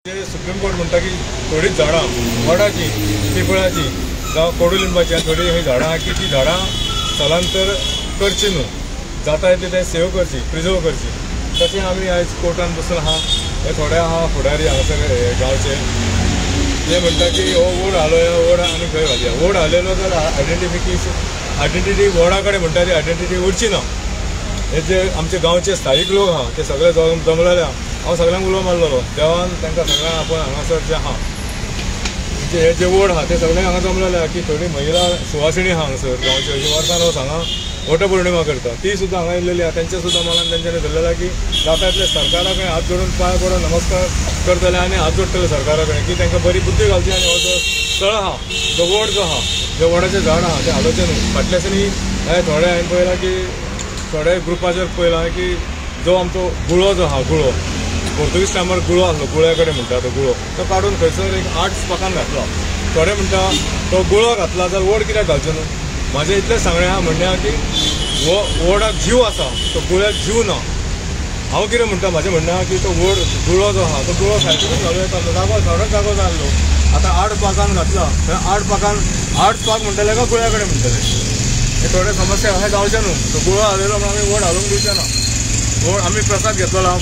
Supreme court म्हणटा की थोडी झाडां वडाची पिंपळाची जावं कोडुलिंबाची थोडी ही झाडां की ती झाडां स्थलांतर करची न्हू जाता येतले ते सेव करची प्रिजर्व करची तशें आमी आयज कोर्टान बसून आहा हे थोडे आहा फुडारी हांगासर गांवचे ते म्हणटा की हो वोड हालोया वोड आनी खंय घालया वोड हालयलो जाल्यार आयडेंटिटी वोडा कडेन म्हणटा ती आयडेंटिटी उरची ना हे जे आमचे गांवचे स्थायीक लोक आहा ते सगळे जमलेले हांव सगळ्यांक उलो मारलेलो देवान तांकां सगळ्यांक आपण हांगासर जे आहा हे जे वोड आहा ते सगळे हांगा जमलेले की थोडी महिला सुवासिणी आहा हांगासर गांवचे अशी वर्सान रोस हांगा वटपौर्णिमा करता ती सुद्दां हांगा येयलेली आहा तेंचे सुद्दां मनान तेंच्यांनी धरलेला की जाता तितले सरकारा कडेन हात जोडून पांय पडून नमस्कार करतले आनी हात जोडटले सरकारा कडेन की तांकां बरी बुद्धी घालची आनी हो जो स्थळ आहा जो वोड जो आहा जे वडाचें झाड आहा ते हालोवचें न्हू फाटल्या दिसांनी हे थोडे हांवें पळयलां की थोडे ग्रुपाचेर पळयलां की जो आमचो गुळो जो आहा गुळो पोर्तुगीज टायमार गुळो आसलो गुळ्या कडेन म्हणटा तो गुळो तो काडून खंयसर एक 8 पाकान घातलो थोडे म्हणटा तो गुळो घातला जाल्यार वोड कित्याक घालचो न्हू म्हाजें इतलें सांगणें आहा म्हणणें आहा की वोडाक जीव आसा तो गुळ्याक जीव ना हांव कितें म्हणटा म्हाजें म्हणणें आहा की तो वोड गुळो जो आहा तो गुळो सायडीकूच घालूं येता जागो थोडोच जागो जाय आसलो आतां 8 पाकान घातला थंय 8 पाकान 8 पाक म्हणटले काय गुळ्या कडेन म्हणटले हे थोडे समस्या अशें जावचें न्हू तो गुळो हालयलो म्हणून आमी वोड हालूंक दिवचें ना वोड आमी प्रेसाक घेतलो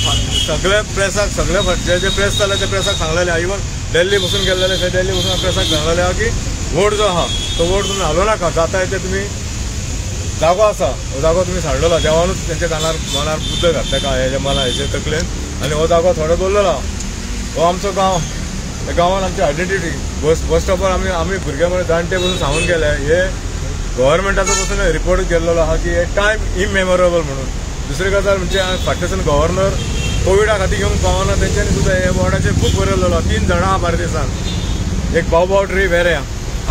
सगळे प्रेसाक सगळे जे प्रेस जाले ते प्रेसाक सांगलेले इवन दिल्ली बसून गेल्लेले थंय दिल्ली बसून प्रेसाक सांगलेले आहा की वोड जो आहा तो वोड तुमी हालोव नाका जाता येते तुमी जागो आसा हो जागो तुमी सांडलेलो देवानूच तेंच्या कानार मनार बुद्द घातल्या हेजे मला हेजे तकलेन आनी हो जागो थोडो दवरलेलो हो आमचो गांव हे गांवान आमची आयडेंटिटी बस स्टॉपार आमी भुरगे मरे जाणटे बसून सांगून गेले हे गव्हर्मेंटाचो बसून रिपोर्ट केल्लो आहा की हे टायम इमेमोरेबल म्हणून दुसरी गजाल म्हणजे फाटल्यासान गव्हर्नर कोविडा खातीर घेवन पावना तेंच्यांनी सुद्दां हे वॉर्डाचेर खूब बरयलेलो 3 जाणां आहा बार्देसान एक बावबाव ट्री वेऱ्या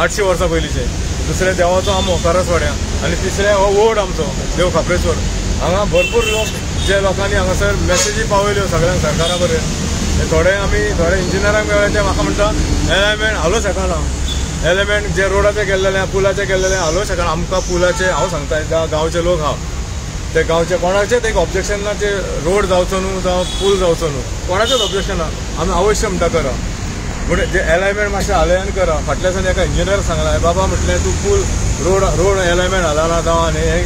800 वर्सां पयलींचे दुसरे देवाचो आमो करसवाड्या आनी तिसरे हो वोड आमचो देव खापरेश्वर हांगा भरपूर लोक जे लोकांनी हांगासर मॅसेजी पावयल्यो सगळ्यांक सरकारा कडेन थोडे इंजिनियरांक मेळ्ळे ते म्हाका म्हणटा एलायमेंट हालोव शकना एलिमेंट जे रोडाचे केल्लेले पुलाचे केल्लेले हालोव शकना आमकां पुलाचे हांव सांगता गांवचे लोक आहा ते गांवचे कोणाचेच एक ऑब्जेक्शन ना ते रोड जावचो न्हू जावं पूल जावचो न्हू कोणाचेच ऑब्जेक्शन ना आमी अवश्य म्हणटा करा म्हणजे जे एलायमेंट मातशें हालयान करा फाटल्या दिसांनी एका इंजिनियर सांगला बाबा म्हटलें तूं पूल रोड एलायमेंट हालना जावं आनी हे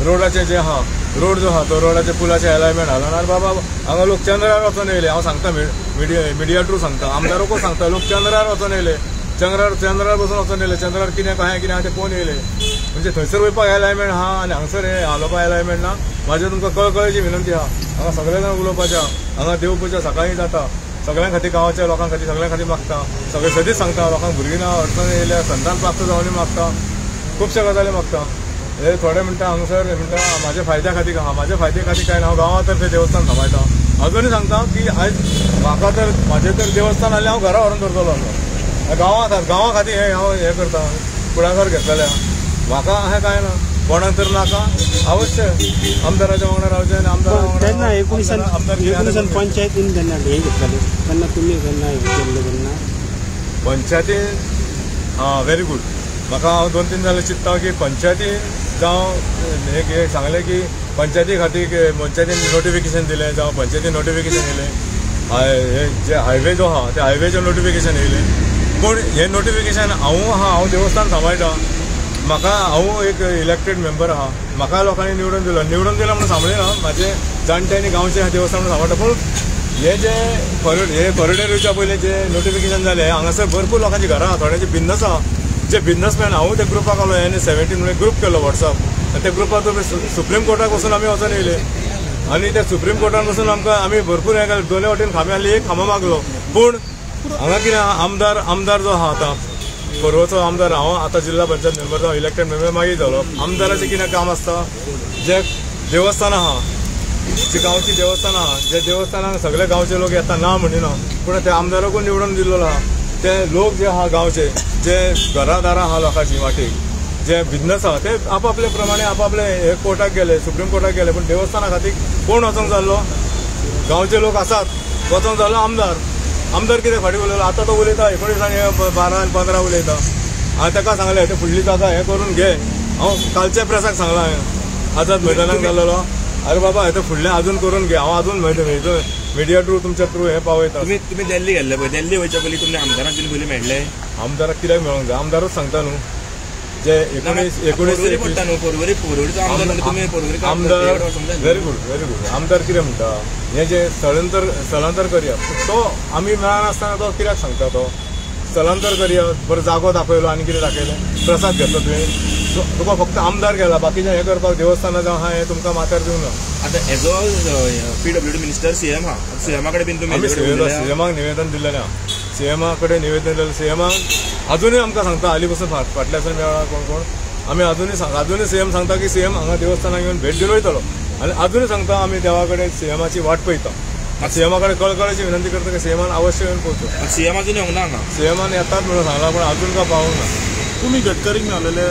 रोडाचे जे आहा रोड जो आहा तो रोडाचे पुलाचे एलायमेंट हालना बाबा हांगा लोक चंद्रार वचून येयले हांव सांगता मिडिया थ्रू सांगता आमदाराकूच सांगता लोक चंद्रार वचून येयले चंद्रार बसून वचून येयले चंद्रार कितें कितें ते पळोवन येयले म्हणजे थंयसर वयपाक एलायमेंट आहा आनी हांगसर हे हालोवपाक एलायमेंट ना म्हाजी तुमकां कळकळेची विनंती आहा हांगा सगळे जाण उलोवपाचें हांगा देवपूजा सकाळीं जाता सगळ्यां खातीर गांवाच्या लोकां खातीर सगळ्यां खातीर मागता सगळे सदींच सांगता लोकांक भुरगीं ना अडचण येयल्या संतान प्राप्त जावनी मागता खुबश्या गजाली मागता हे थोडे म्हणटा हांगसर म्हणटा म्हाज्या फायद्या खातीर आहा म्हाज्या फायद्या खातीर कांय ना हांव गांवांतर्फे देवस्थान सांबाळटा अजुनूय सांगता की आयज म्हाका तर म्हाजें तर देवस्थान जाल्यार हांव घरा व्हरून धरतलो गांवा खातीर हांव हे करता फुडाकार घेतलेले म्हाका अशें कांय ना कोणाक तर नाका अवश्य आमदाराच्या वांगडा रावचें आनी आमदार 19 पंचायतीन जेन्ना हे घेतलेले तेन्ना तुमी जेन्ना हे केल्ले तेन्ना पंचायतीन व्हेरी गूड म्हाका हांव 2-3 जाल्यार चिंतता की पंचायतीन जावं एक सांगलें की पंचायती खातीर पंचायतीन नोटिफिकेशन दिलें जावं पंचायतीन नोटिफिकेशन येयलें हे जे हायवे जो आहा त्या हायवेचें नोटिफिकेशन येयलें पूण हे नोटिफिकेशन हांव देवस्थान सांबाळटा म्हाका हांव एक इलेक्टेड मेंबर आहा म्हाका लोकांनी निवडून दिला म्हणून सांबाळिना म्हाजे जाणट्यांनी गांवचे देवस्थान म्हणून सांबाळटा पूण हे जे कॉरिडॉर येवच्या पयलीं जे नोटिफिकेशन जालें हांगासर भरपूर लोकांची घरां आहा थोड्यांचे बिझनस आहा जे बिझनसमॅन हांव त्या ग्रुपाक आलो N17 म्हणून ग्रूप केलो वॉट्सअप त्या ग्रुपाक सुप्रीम कोर्टाक वचून आमी वचून येयले आनी त्या सुप्रीम कोर्टान वचून आमी भरपूर हे केलें दोनूय वटेन खांबे आसली एक खांबो मागलो पूण हांगा कितें आमदार जो आहा आतां पर्वचो आमदार हांव आतां जिल्हा पंचायत मेंबर जावन इलेक्टेड मेंबर मागीर जालो आमदाराचें कितें काम आसता जे देवस्थान आहा जी गांवची देवस्थान आहा जे देवस्थानाक सगळे गांवचे लोक येता ना म्हणिना पूण ते आमदाराकूय निवडून दिल्लो आहा ते लोक जे आहा गांवचे जे घरादारां आहा लोकांची वाटेक जे बिझनस आहा ते आपापले प्रमाणे आपापले हे कोर्टाक गेले सुप्रीम कोर्टाक गेले पूण देवस्थाना खातीर कोण वचोंक जाल्लो गांवचे लोक आसात वचोंक जाल्लो आमदार कितें फाटीं उलयलो आतां तो उलयता 19 आनी 15 उलयता हांवें ताका सांगलें ते फुडली जागा हे करून घे हांव कालच्या प्रेसाक सांगलां हांवें आझाद मैदानाक जाल्लो अरे बाबा हे तर फुडलें अजून करून घे हांव अजून मिडिया थ्रू तुमच्या थ्रू हे पावयता. तुम्ही दिल्ली गेल्ले पळय, दिल्ली वयच्या पयलीं तुमच्या आमदाराक बीन पयलीं मेळ्ळें? आमदाराक कित्याक मेळोंक जाय? आमदारूच सांगता न्हू जे 19 पडटा न्हू. परवरीचो आमदार म्हणजे तुमी परवरी आमदार व्हेरी गुड. आमदार कितें म्हणटा हे जे स्थलांतर करया तो आमी मेळनासतना तो कित्याक सांगता? तो स्थलांतर करया, बरो जागो दाखयलो आनी कितें दाखयलें? प्रसाद घेतलो तुवें, तुका फक्त आमदार गेला, बाकीचे हे करपाक देवस्थानां जावं हा हे तुमकां माथ्यार दिवं ना. आतां as a PWD minister CM हा, CM कडेन बीन तुमी सीएमाक निवेदन दिल्लें आहा. सीएमा कडेन निवेदन दिलें. सीएमाक अजूनय आमकां सांगता हालीं पसून फाटल्यासून मेळ्ळा कोण आमी अजूनय सीएम सांगता की सीएम हांगा देवस्थानाक येवन भेट दिवन वयतलो आनी अजूनय सांगता आमी देवा कडेन सीएमाची वाट पळयता. सीएमा कडेन कळकळेची विनंती करता की सीएमान अवश्य येवन पोवचो. सीएम अजून येवंक ना हांगा? सीएमान येतात म्हणून सांगला पण अजून का पावूंक ना. तुम्ही गडकरीक मेळलेले,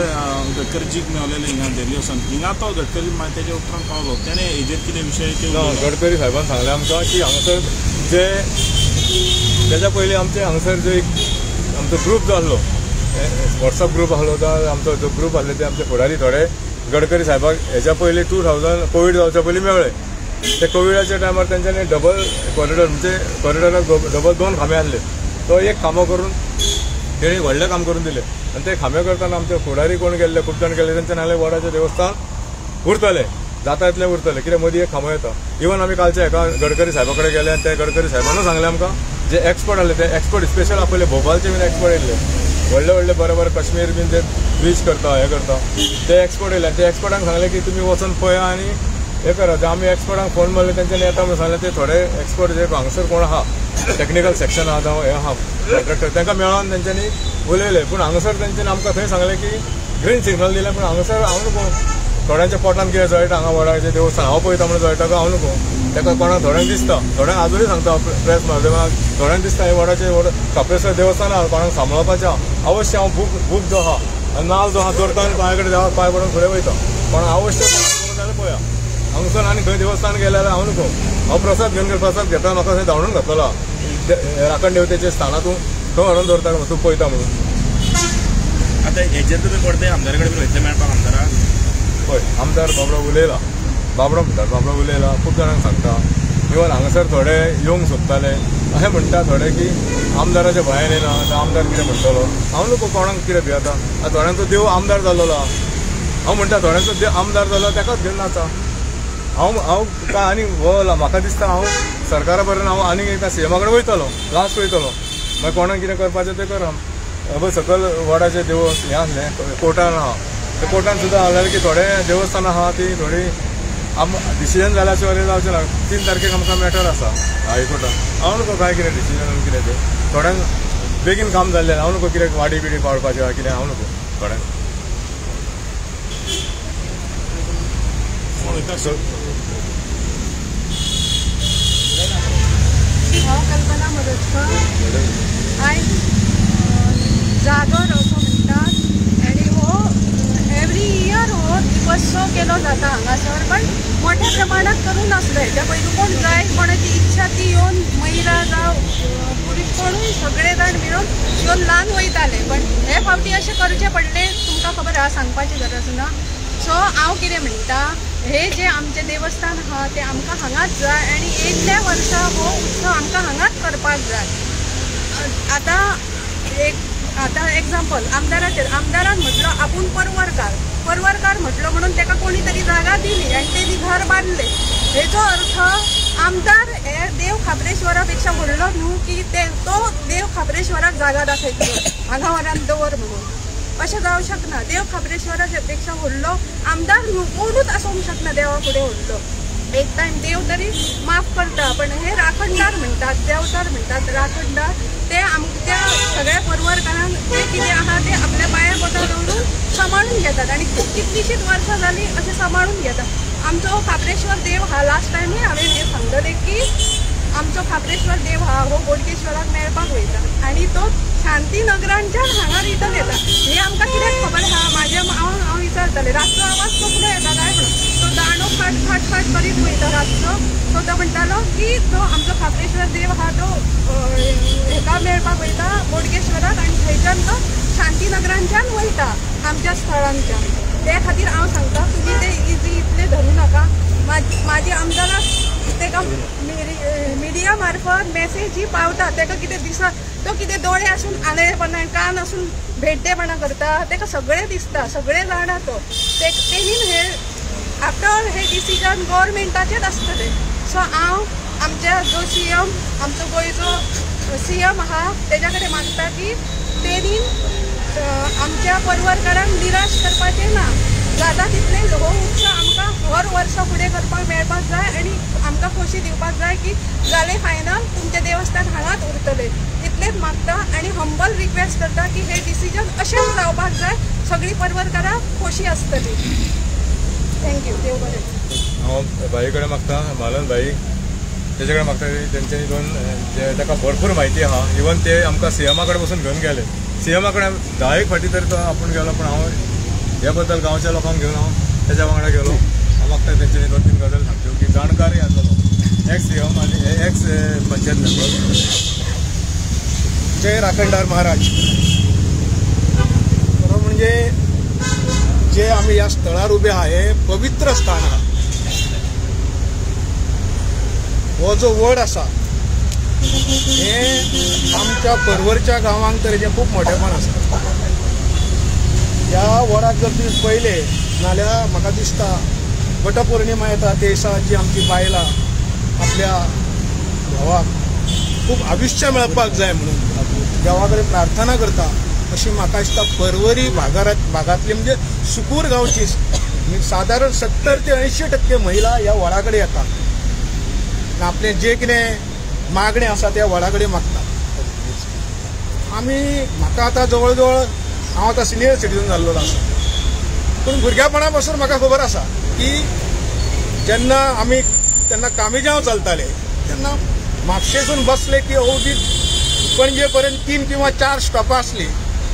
गडकरीजीक मेळलेले हिंगा दिल्ली वचून हिंगा तो गडकरी तेजे उपरांत पावलो, त्याने हेजेर कितें विशय गडकरी साहेबान सांगलें आमकां की हांगासर जे तेच्या पयलीं आमचे हांगासर जो एक आमचो ग्रूप जो आसलो, वॉट्सअप ग्रूप आसलो, आमचो जो ग्रूप आसले ते आमचे फुडारी थोडे गडकरी साहेबाक हेच्या पयलीं 2000 कोवीड जावच्या पयलीं मेळ्ळे. ते कोविडाच्या टायमार तेंच्यांनी डबल कॉरिडॉर म्हणजे कॉरिडॉराक डबल 2 खांबे आहले. तो एक खांबो करून तेणी व्हडलें काम करून दिलें आनी ते खांबे करताना आमचे फुडारी कोण गेल्ले, खूब जाण गेले, तेंच्यानी नाल्यार वडाचें देवस्थान उरतलें, जाता इतलें उरतलें, कित्याक मदीं एक खांबो येता. इवन आमी कालचे एका गडकरी साहेबा कडेन गेले आनी ते गडकरी साहेबानूच सांगलें आमकां जे एक्सपर्ट आसले ते एक्सपर्ट स्पेशल आपले भोपाळचे बीन एक्सपर्ट येयल्ले, व्हडले बरे काश्मीर बीन ते ब्रीच करता हे करता ते एक्सपर्ट येयले. ते एक्सपर्टांक सांगलें की तुमी वचून पळया आनी हे करा. आमी एक्सपर्टांक फोन मारले, तेंच्यांनी येता म्हणून सांगलें. ते थोडे एक्सपर्ट जे हांगासर कोण आहा टेक्निकल सेक्शन आहा जावं हे आहा कॉन्ट्रॅक्टर तांकां मेळोन तेंच्यांनी उलयले. पूण हांगासर तेंच्यांनी आमकां थंय सांगलें की ग्रीन सिग्नल दिलें, पूण हांगासर हांव न्हू थोड्यांच्या पोटान कितें जळटा, हांगा वडाचें देवस्थान हांव पळयता म्हणून जळटा काय हांव न्हू. ताका कोणाक थोड्यांक दिसता, थोड्यांक अजूनय सांगता प्रेस माध्यमाक, थोड्यांक दिसता हे वडाचें काप्रेश्वर देवस्थान आहा कोणाक सांबाळपाचें अवश्य हांव बूक जो आहा नाल जो आहा दवरता आनी पांया कडेन देवाक पांय पडून फुडें वयता. पण अवश्य जाल्यार पळया हांगसून आनी खंय देवस्थान गेले जाल्यार हांव न्हू हांव प्रसाद घेता म्हाका थंय धांवडून घातलो राखण देवतेच्या स्थानातून खंय व्हरून दवरता तूं पळयता म्हणून. आतां हेजेर तुमी परते आमदारा कडेन वयतले मेळपाक आमदाराक? हय आमदार बाबराव उलयला, बाबराव म्हणटात बाबराव उलयला, खूब जाणांक सांगता. इवन हांगासर थोडे येवंक सोदताले अशें म्हणटा थोडे की आमदाराच्या भंयान येना आमदार कितें म्हणटलो. हांव न्हू कोणाक कितें भियेता. थोड्यांचो देव आमदार जाल्लो हांव म्हणटा थोड्यांचो देव आमदार जालो ताकाच घेवन नाचा. हांव काय आनी म्हाका दिसता हांव सरकारा बरें हांव आनीक एकदां सीएमा कडेन वयतलो, लास्ट वयतलो, मागीर कोणाक कितें करपाचें तें करम. सकयल वडाचें देव हें आसलें कोर्टान आहा, त्या कोर्टान सुद्दां आसलें की थोडे देवस्थान आहा ती थोडी डिसिजन जाल्या शिवाय जावचें ना. 3 तारखेक आमकां मॅटर आसा हायकोर्टान. हांव नको काय कितें डिसिजन कितें तें थोड्यांक बेगीन काम जाल्लें हांव नको कितें वाडी बिडी पावडपाचें वा कितें हांव नको थोड्यांक. हांव कल्पना मदतकर. आयज जागर असो म्हणटात आनी हो एवरी इयर हो दिवसो केलो जाता हांगासर, पण मोठ्या प्रमाणात करून नासले. हेच्या पयलीं कोण जाय कोणाची इच्छा ती येवन महिला जावं पुरुश कोणूय सगळे जाण मिळून येवन ल्हान वयताले. पण हे फावटी अशें करचें पडलें, तुमकां खबर आहा सांगपाची गरज ना. सो हांव कितें म्हणटा, हे जे आमचे देवस्थान आहा ते आमकां हांगाच जाय आनी येयल्ल्या वर्सा हो उत्सव आमकां हांगाच करपाक जाय. आतां एग्जाम्पल आमदारान म्हटलो आपूण परवरकार म्हटलो म्हणून ताका कोणी तरी जागा दिली आनी तेणी घर बांदलें. हेचो अर्थ आमदार हे देव खाबरेश्वरा पेक्षा व्हडलो न्हू की तो देव खाबरेश्वराक जागा दाखयतलो हांगा व्हरान दवर म्हणून. अशें जावंक शकना. देव खाबरेश्वरा पेक्षा व्हडलो आमदार न्हू कोणूच आसूंक शकना देवा फुडें व्हडलो. एक टायम देव तरी माफ करता, पण हे राखणदार म्हणटात, देवतार म्हणटात राखणदार, ते आमच्या सगळ्या परवरकारांक जे कितें आहा ते आपल्या पांया पोटार दवरून सांबाळून घेतात आनी कितलीशींच वर्सां जालीं अशें सांबाळून घेतात. आमचो खाबरेश्वर देव हा लास्ट टायमूय हांवें हें सांगलेलें की आमचो खाबरेश्वर देव हा हो बोडगेश्वराक मेळपाक वयता आनी तो शांतीनगरांच्यान हांगा रिटर्न येता. हें आमकां कित्याक खबर आहा? हांव विचारतालें रातचो आवाज कसलो येता काय म्हणून. तो दांडो फाट करीत वयता रातचो. सो तो म्हणटालो की तो आमचो खाबरेश्वर देव हा तो हेका मेळपाक वयता बोडगेश्वराक आनी थंयच्यान तो शांतीनगरांच्यान वयता आमच्या स्थळांच्यान. ते खातीर हांव सांगता तुमी ते इतले धरूं नाका. माझी आमदाराक तेका मिडिया मार्फत मेसेज जी पावता तेका कितें दिसता तो कितें दोळे आसून आंधळेपणान कान आसून भेड्डेपणा करता तेका सगळें दिसता, सगळें जाणा तो तेणीन हे आफ्टर हे डिसिजन गव्हर्मेंटाचेच आसतलें. सो हांव आमच्या जो CM आमचो गोंयचो CM आहा तेज्या कडेन मागता की तेणीन आमच्या परवरकारांक निराश करपाचें ना. जाता तितले हो उत्सव आमकां हर वर्सा फुडें करपाक मेळपाक जाय आनी आमकां खोशी दिवपाक जाय की जालें फायनल तुमचें देवस्थान हांगाच उरतलें इतलेंच मागता आनी हंबल रिक्वेस्ट करता की हे डिसिजन अशेंच जावपाक जाय, सगळीं परवरकारां खोशी आसतली. थँक्यू. देव बरें. हांव भाई कडेन मागता, मालन भाई तेजे कडेन मागता तेंच्यांनी दोन ताका भरपूर म्हायती आहा. इवन ते आमकां CM कडेन बसून घेवन गेले. CM कडेन 10 एक फावटी तरी तो आपूण गेलो, पण हांव ह्या बद्दल गांवच्या लोकांक घेवन हांव तेज्या वांगडा गेलो. हांव मागता तेंच्यांनी 2-3 गजाली सांगच्यो की जाणकारी आसलो एक्स CM आनी एक्स पंचायत मेंबर. जय राखणदार महाराज. खरं म्हणजे जे आम्ही या स्थळार उभे आहा हे पवित्र स्थान आहा. हो जो वड आसा हे आमच्या परवरच्या गांवांक तर हेजें खूब मोठेपण आसा. ह्या वडाक जर तुमी पळयले नाल्यार म्हाका दिसता वटपौर्णिमा येता ते दिसा जी आमची बायलां आपल्या भावाक खूब आयुश्य मेळपाक जाय म्हणून देवा कडेन प्रार्थना करता. अशी म्हाका दिसता परवरी भागांतली म्हणजे सुकूर गांवची सादारण 70 ते 80% महिला ह्या वडा कडेन येतात. आपले जे कितें मागणें आसा त्या वडा कडेन मागतात. म्हाका आतां जवळ जवळ हांव आतां सिनियर सिटीजन जाल्लो आसा, पूण भुरग्यापणा पासून म्हाका खबर आसा की जेन्ना कामेजांव चलताले तेन्ना म्हापशेसून बसले की अवधी पणजे पर्यंत 3 किंवा 4 स्टॉपां आसली.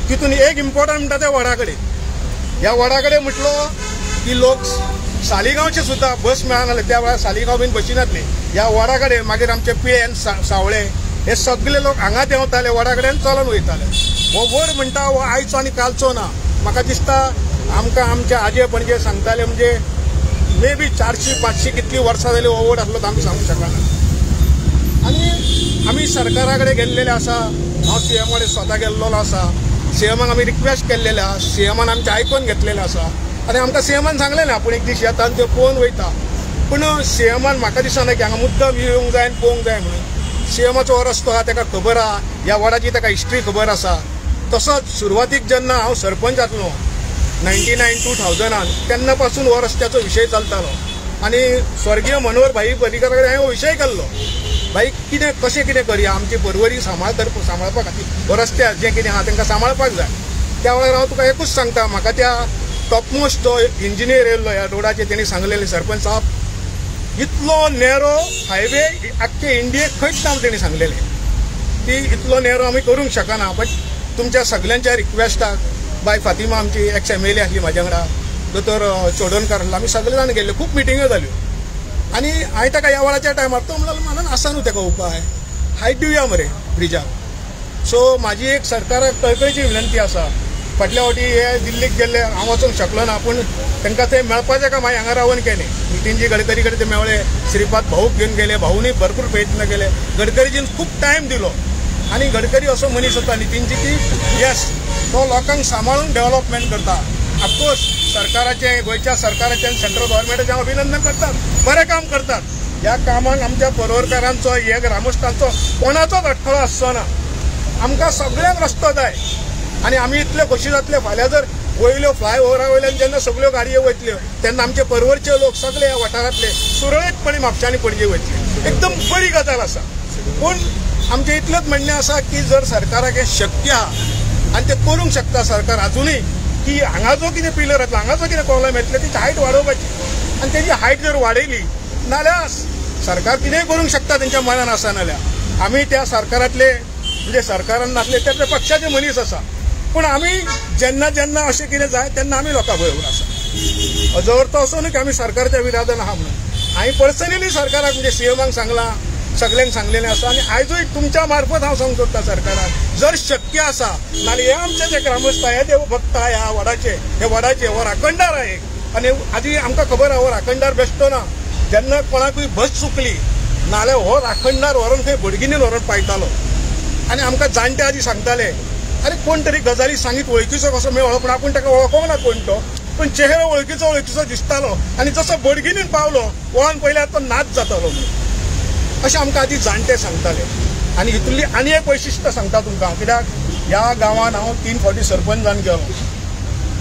तितून एक इम्पॉर्टंट म्हणटा त्या वडा कडेन. ह्या वडा कडेन म्हटलो की लोक सालिगांवचे सुद्दां बस मेळनासले, त्या वेळार सालिगांव बीन बसी नासली. ह्या वडा कडेन मागीर आमचे पिळेन सावळे हे सगळे लोक हांगा देंवताले, वडा कडेन चलून वयताले. हो वड म्हणटा हो आयचो आनी कालचो ना. म्हाका दिसता आमकां आमच्या आजे पणजे सांगताले म्हणजे मे बी 400-500 कितली वर्सां जाली हो वड आसलो तो आमी सांगूंक शकना. आनी आमी सरकारा कडेन गेल्लेले आसा. हांव CM कडेन स्वता गेल्लो आसा. CMक आमी रिक्वेस्ट केल्लेले आसा. CMन आमचें आयकून घेतलेलें आसा आनी आमकां CMन सांगलेलें आपूण एक दीस येता आनी त्यो पळोवन वयता. पूण CMन म्हाका दिसना की हांगा मुद्दम येवंक जाय आनी पळोवंक जाय म्हणून. CMचो हो रस्तो आहा ताका खबर आहा, ह्या वडाची ताका हिस्ट्री खबर आसा. तसोच सुरवातीक जेन्ना हांव सरपंच जातलो 99-2000 तेन्ना पासून हो रस्त्याचो विशय चलतालो आनी स्वर्गीय मनोहर भाई पर्रीकर कडेन हांवें हो विशय केल्लो. भाई कशें कितें करया आमची परवरी सांबाळपा खातीर हो रस्त्यार जें कितें आहा तांकां सांबाळपाक जाय. त्या वेळार हांव तुका एकूच सांगता, म्हाका त्या टॉपमोस्ट जो इंजिनियर येयल्लो ह्या रोडाचेर तेणी सांगलेलें सरपंच साहब इतलो नॅरो हायवे आख्खे इंडियेक खंयच ना तेणी सांगलेलें की इतलो नॅरो आमी करूंक शकना. बट तुमच्या सगळ्यांच्या रिक्वेस्टाक बाय फातिमा आमची एक्स MLA आसली म्हाज्या वांगडा, दोतोर चोडणकार आसलो, आमी सगळे जाण गेल्ले, खूब मिटिंग्यो जाल्यो. आनी हांवें ताका ह्या वडाच्या टायमार तो म्हणलो म्हणून आसा न्हू ताका उपाय हायट दिवया मरे ब्रिजाक. सो म्हाजी एक सरकाराक कळकळीची विनंती आसा. फाटल्या फावटी हे दिल्लीक गेल्ले हांव वचूंक शकलो ना, पूण तांकां थंय मेळपाचें काम हांवें हांगा रावन केलें. नितीनजी गडकरी कडेन ते मेळ्ळे, श्रीपाद भाऊक घेवन गेले, भाऊनी भरपूर प्रयत्न केले, गडकरीजीन खूब टायम दिलो. आनी गडकरी असो मनीस होता नितीनजी की येस तो लोकांक सांबाळून डेव्हलपमेंट करता. ऑफकोर्स सरकाराचे गोंयच्या सरकाराचे आनी सेंट्रल गव्हर्मेंटाचें हांव अभिनंदन करतात, बरें काम करतात. ह्या कामाक आमच्या परवरकारांचो हे ग्रामस्थांचो कोणाचोच अडथळो आसचो ना. आमकां सगळ्यांक रस्तो जाय आनी आमी इतले खोशी जातले फाल्यां जर वयल्यो फ्लायओव्हरा वयल्यान जेन्ना सगळ्यो गाडयो वयतल्यो तेन्ना आमचे परवरचे लोक सगळे ह्या वाठारांतले सुरळीतपणे म्हापशांनी पणजे वयतले. एकदम बरी गजाल आसा. पूण आमचें इतलेंच म्हणणें आसा की जर सरकाराक हें शक्य आहा आनी ते करूंक शकता सरकार अजुनूय की हांगा जो कितें पिलर येतलो, हांगा जो कितें प्रॉब्लेम येतले तेची हायट वाडोवपाची आनी तेजी हायट जर वाडयली नाल्यार सरकार कितेंय करूंक शकता तेंच्या मनान आसा. नाल्यार आमी त्या सरकारांतले म्हणजे सरकारान नासले त्या पक्षाचे मनीस आसा, पूण आमी जेन्ना जेन्ना अशें कितें जाय तेन्ना आमी लोकां बरोबर आसा. जर तो असो न्हू की आमी सरकाराच्या विरोधान आहा म्हणून. हांवें पर्सनली सरकाराक म्हणजे CMक सांगलां, सगळ्यांक सांगलेलें आसा आनी आयजूय तुमच्या मार्फत हांव सांगूंक सोदता सरकाराक जर शक्य आसा नाल्यार हे आमचे जे ग्रामस्थ हे देव भक्त आहा ह्या वडाचे, हे वडाचे हो राखणदार आहे आनी आदी आमकां खबर आहा हो राखणदार बेश्टो ना. जेन्ना कोणाकूय बस चुकली नाल्यार हो राखणदार व्हरून खंय बडगिनीन व्हरून पायतालो आनी आमकां जाणटे आजी सांगताले अरे कोण तरी गजाली सांगीत वळखीचो कसो मेळ्ळो पूण आपूण ताका वळखोंक ना कोण तो पण चेहरो वळखीचो दिसतालो आनी जसो बडगिनीन पावलो वळोन पयल्यार तो नाच जातालो म्हणून अशें आमकां आदी जाणटे सांगताले। आनी हितूंतली आनी एक वैशिश्ट्य सांगता तुमकां कित्याक ह्या गांवांत हांव 3 फावटी सरपंच जावन गेलो।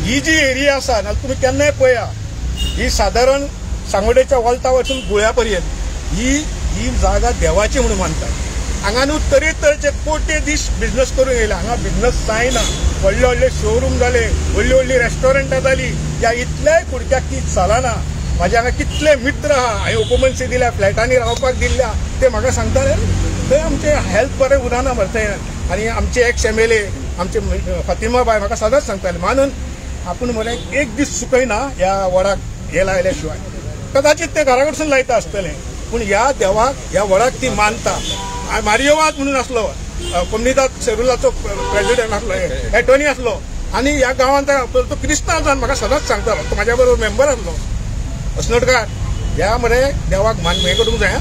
ही जी एरिया आसा नाल्यार तुमी केन्नाय पळया ही सादारण सांगोडेच्या वॉल्ता वचून गुळ्या पर्यंत ही जागा देवाची म्हणून मानतात। हांगा न्हू तरेतरेचे कोट्यधीश बिझनस करून येयला। हांगा बिझनस जायना, व्हडले व्हडले शोरूम जाले, व्हडली व्हडली रेस्टॉरंटां जाली। ह्या इतल्याय कुडक्याक तीच चलना। म्हाजे हांगा कितले मित्र आहा हांवें उपमन्सी दिल्या, फ्लॅटांनी रावपाक दिल्ल्या, ते म्हाका सांगताले थंय आमचे हेल्थ बरें उरना मरे थंय। आनी आमचे एक्स MLA आमचे फातिमा बाय म्हाका सदांच सांगताले मानून आपूण मरे एक दीस चुकयना ह्या वडाक हे लायल्या शिवाय। कदाचित ते घरा कडसून लायता आसतले पूण ह्या देवाक ह्या वडाक ती मानता। मारियोवाद म्हणून आसलो कोमनिदाद सेरुलाचो प्रेसिडेंट आसलो, एटॉर्नी आसलो आनी ह्या गांवांत तो क्रिस्तांव जावन म्हाका सदांच सांगतालो, तो म्हाज्या बरोबर मेंबर आसलो अस्नोडकार। ह्या मरे देवाक हें करूंक जाय,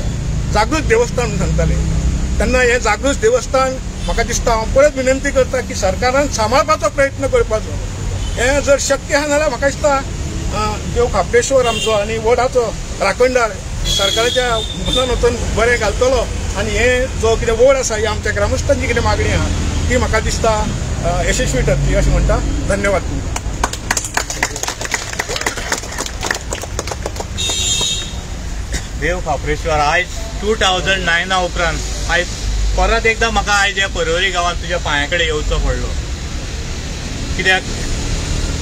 जागृत देवस्थान म्हणून सांगताले। तेन्ना हें जागृत देवस्थान म्हाका दिसता हांव परत विनंती करता की सरकारान सांबाळपाचो प्रयत्न करपाचो। हें जर शक्य आहा जाल्यार म्हाका दिसता देव खापेश्वर आमचो आनी वडाचो राखणदार सरकाराच्या मुखान वचून बरें घालतलो आनी हे जो कितें वड आसा ही आमच्या ग्रामस्थांची कितें मागणी आहा ती म्हाका दिसता यशस्वी ठरतली अशें म्हणटा। धन्यवाद तुमकां। देव खापरेश्वर आयज 2009 उपरांत आयज परत एकदा म्हाका आयज ह्या पर्वरी गांवांत तुज्या पांया कडेन येवचो पडलो। कित्याक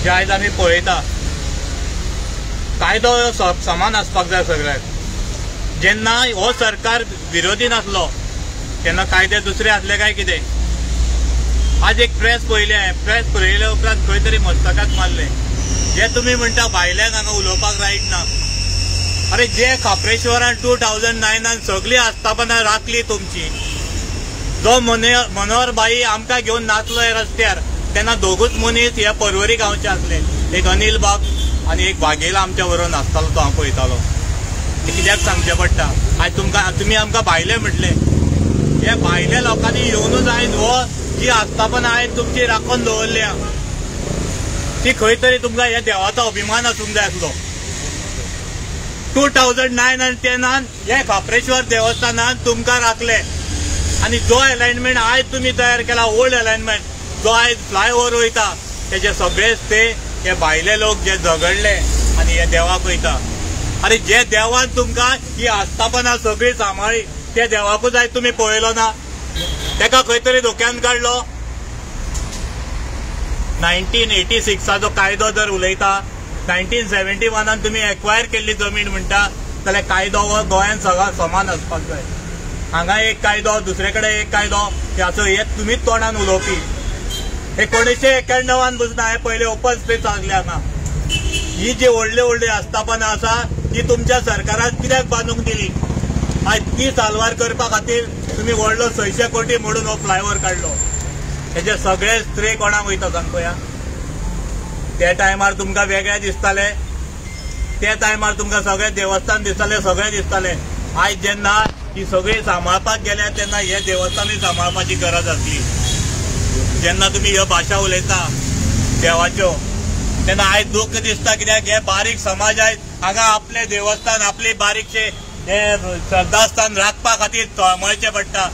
जे आयज आमी पळयता कायदो समान आसपाक जाय सगळ्याक। जेन्ना हो सरकार विरोधी नासलो तेन्ना कायदे दुसरे आसले काय कितें। आज एक प्रेस पळयल्या उपरांत खंय तरी मस्तकाक मारले। जे तुमी म्हणटा भायल्यांक हांगा उलोवपाक रायट ना, अरे जे खापरेश्वरान 2009 सगळी आस्थापनां राखली तुमची। जो मनोहर बाई आमकां घेवन नाचलो रस्त्यार तेन्ना दोगूच मनीस ह्या पर्वरी गांवचे आसले, एक अनिल बाब आनी एक वाघेला आमच्या बरोबर नाचतालो तो हांव पळयतालो। कित्याक सांगचें पडटा आयज तुमी आमकां भायले म्हटले, हे भायल्या लोकांनी येवनूच आयज हो जी आस्थापना आयज तुमची राखून दवरल्या ती खंय तरी तुमकां ह्या देवाचो अभिमान आसूंक जाय आसलो। 2009 आनी 10 हे खापरेश्वर देवस्थानान तुमकां राखले आनी जो अलायनमेंट आयज तुमी तयार केला ओल्ड अलायनमेंट जो आयज फ्लायओव्हर वयता तेजे सगळेच ते हे भायले लोक जे झगडले आनी हे देवाक वयता। अरे जे देवान तुमकां ही आस्थापना सगळी सांबाळ्ळी त्या देवाकूच आयज तुमी पळयलो ना, तेका खंय तरी धोक्यान काडलो। 1986 कायदो जर उलयता 1971 तुमी एक्वायर केल्ली जमीन म्हणटा जाल्यार कायदो हो गोंयांत सगळा समान आसपाक जाय। हांगा एक कायदो दुसरे कडेन एक कायदो ह्याचो हे तुमीच तोंडान उलोवपी। 1991 पसून हांवें पयले ओपन स्पेस आसले हांगा। ही जी व्हडली आस्थापना आसा ती तुमच्या सरकारान कित्याक बांदूंक दिली? आज ती साल्वार करपा खातीर तुमी व्हडलो 600 कोटी मोडून हो फ्लायओव्हर काडलो। हेजे सगळे श्रेय कोणाक वयता सांग पळया। त्या टायमार तुमकां वेगळे दिसताले, त्या टायमार तुमकां सगळे देवस्थान दिसताले, सगळे दिसताले। आयज जेन्ना ही सगळी सांबाळपाक गेल्या तेन्ना हे देवस्थानूय सांबाळपाची गरज आसली। जेन्ना तुमी ह्यो भाशा उलयता देवाच्यो तेन्ना आयज दूख दिसता, कित्याक हे बारीक समाज आयज हांगा आपले देवस्थान आपले बारीकशे हे श्रद्धास्थान राखपा खातीर तळमळचें पडटा।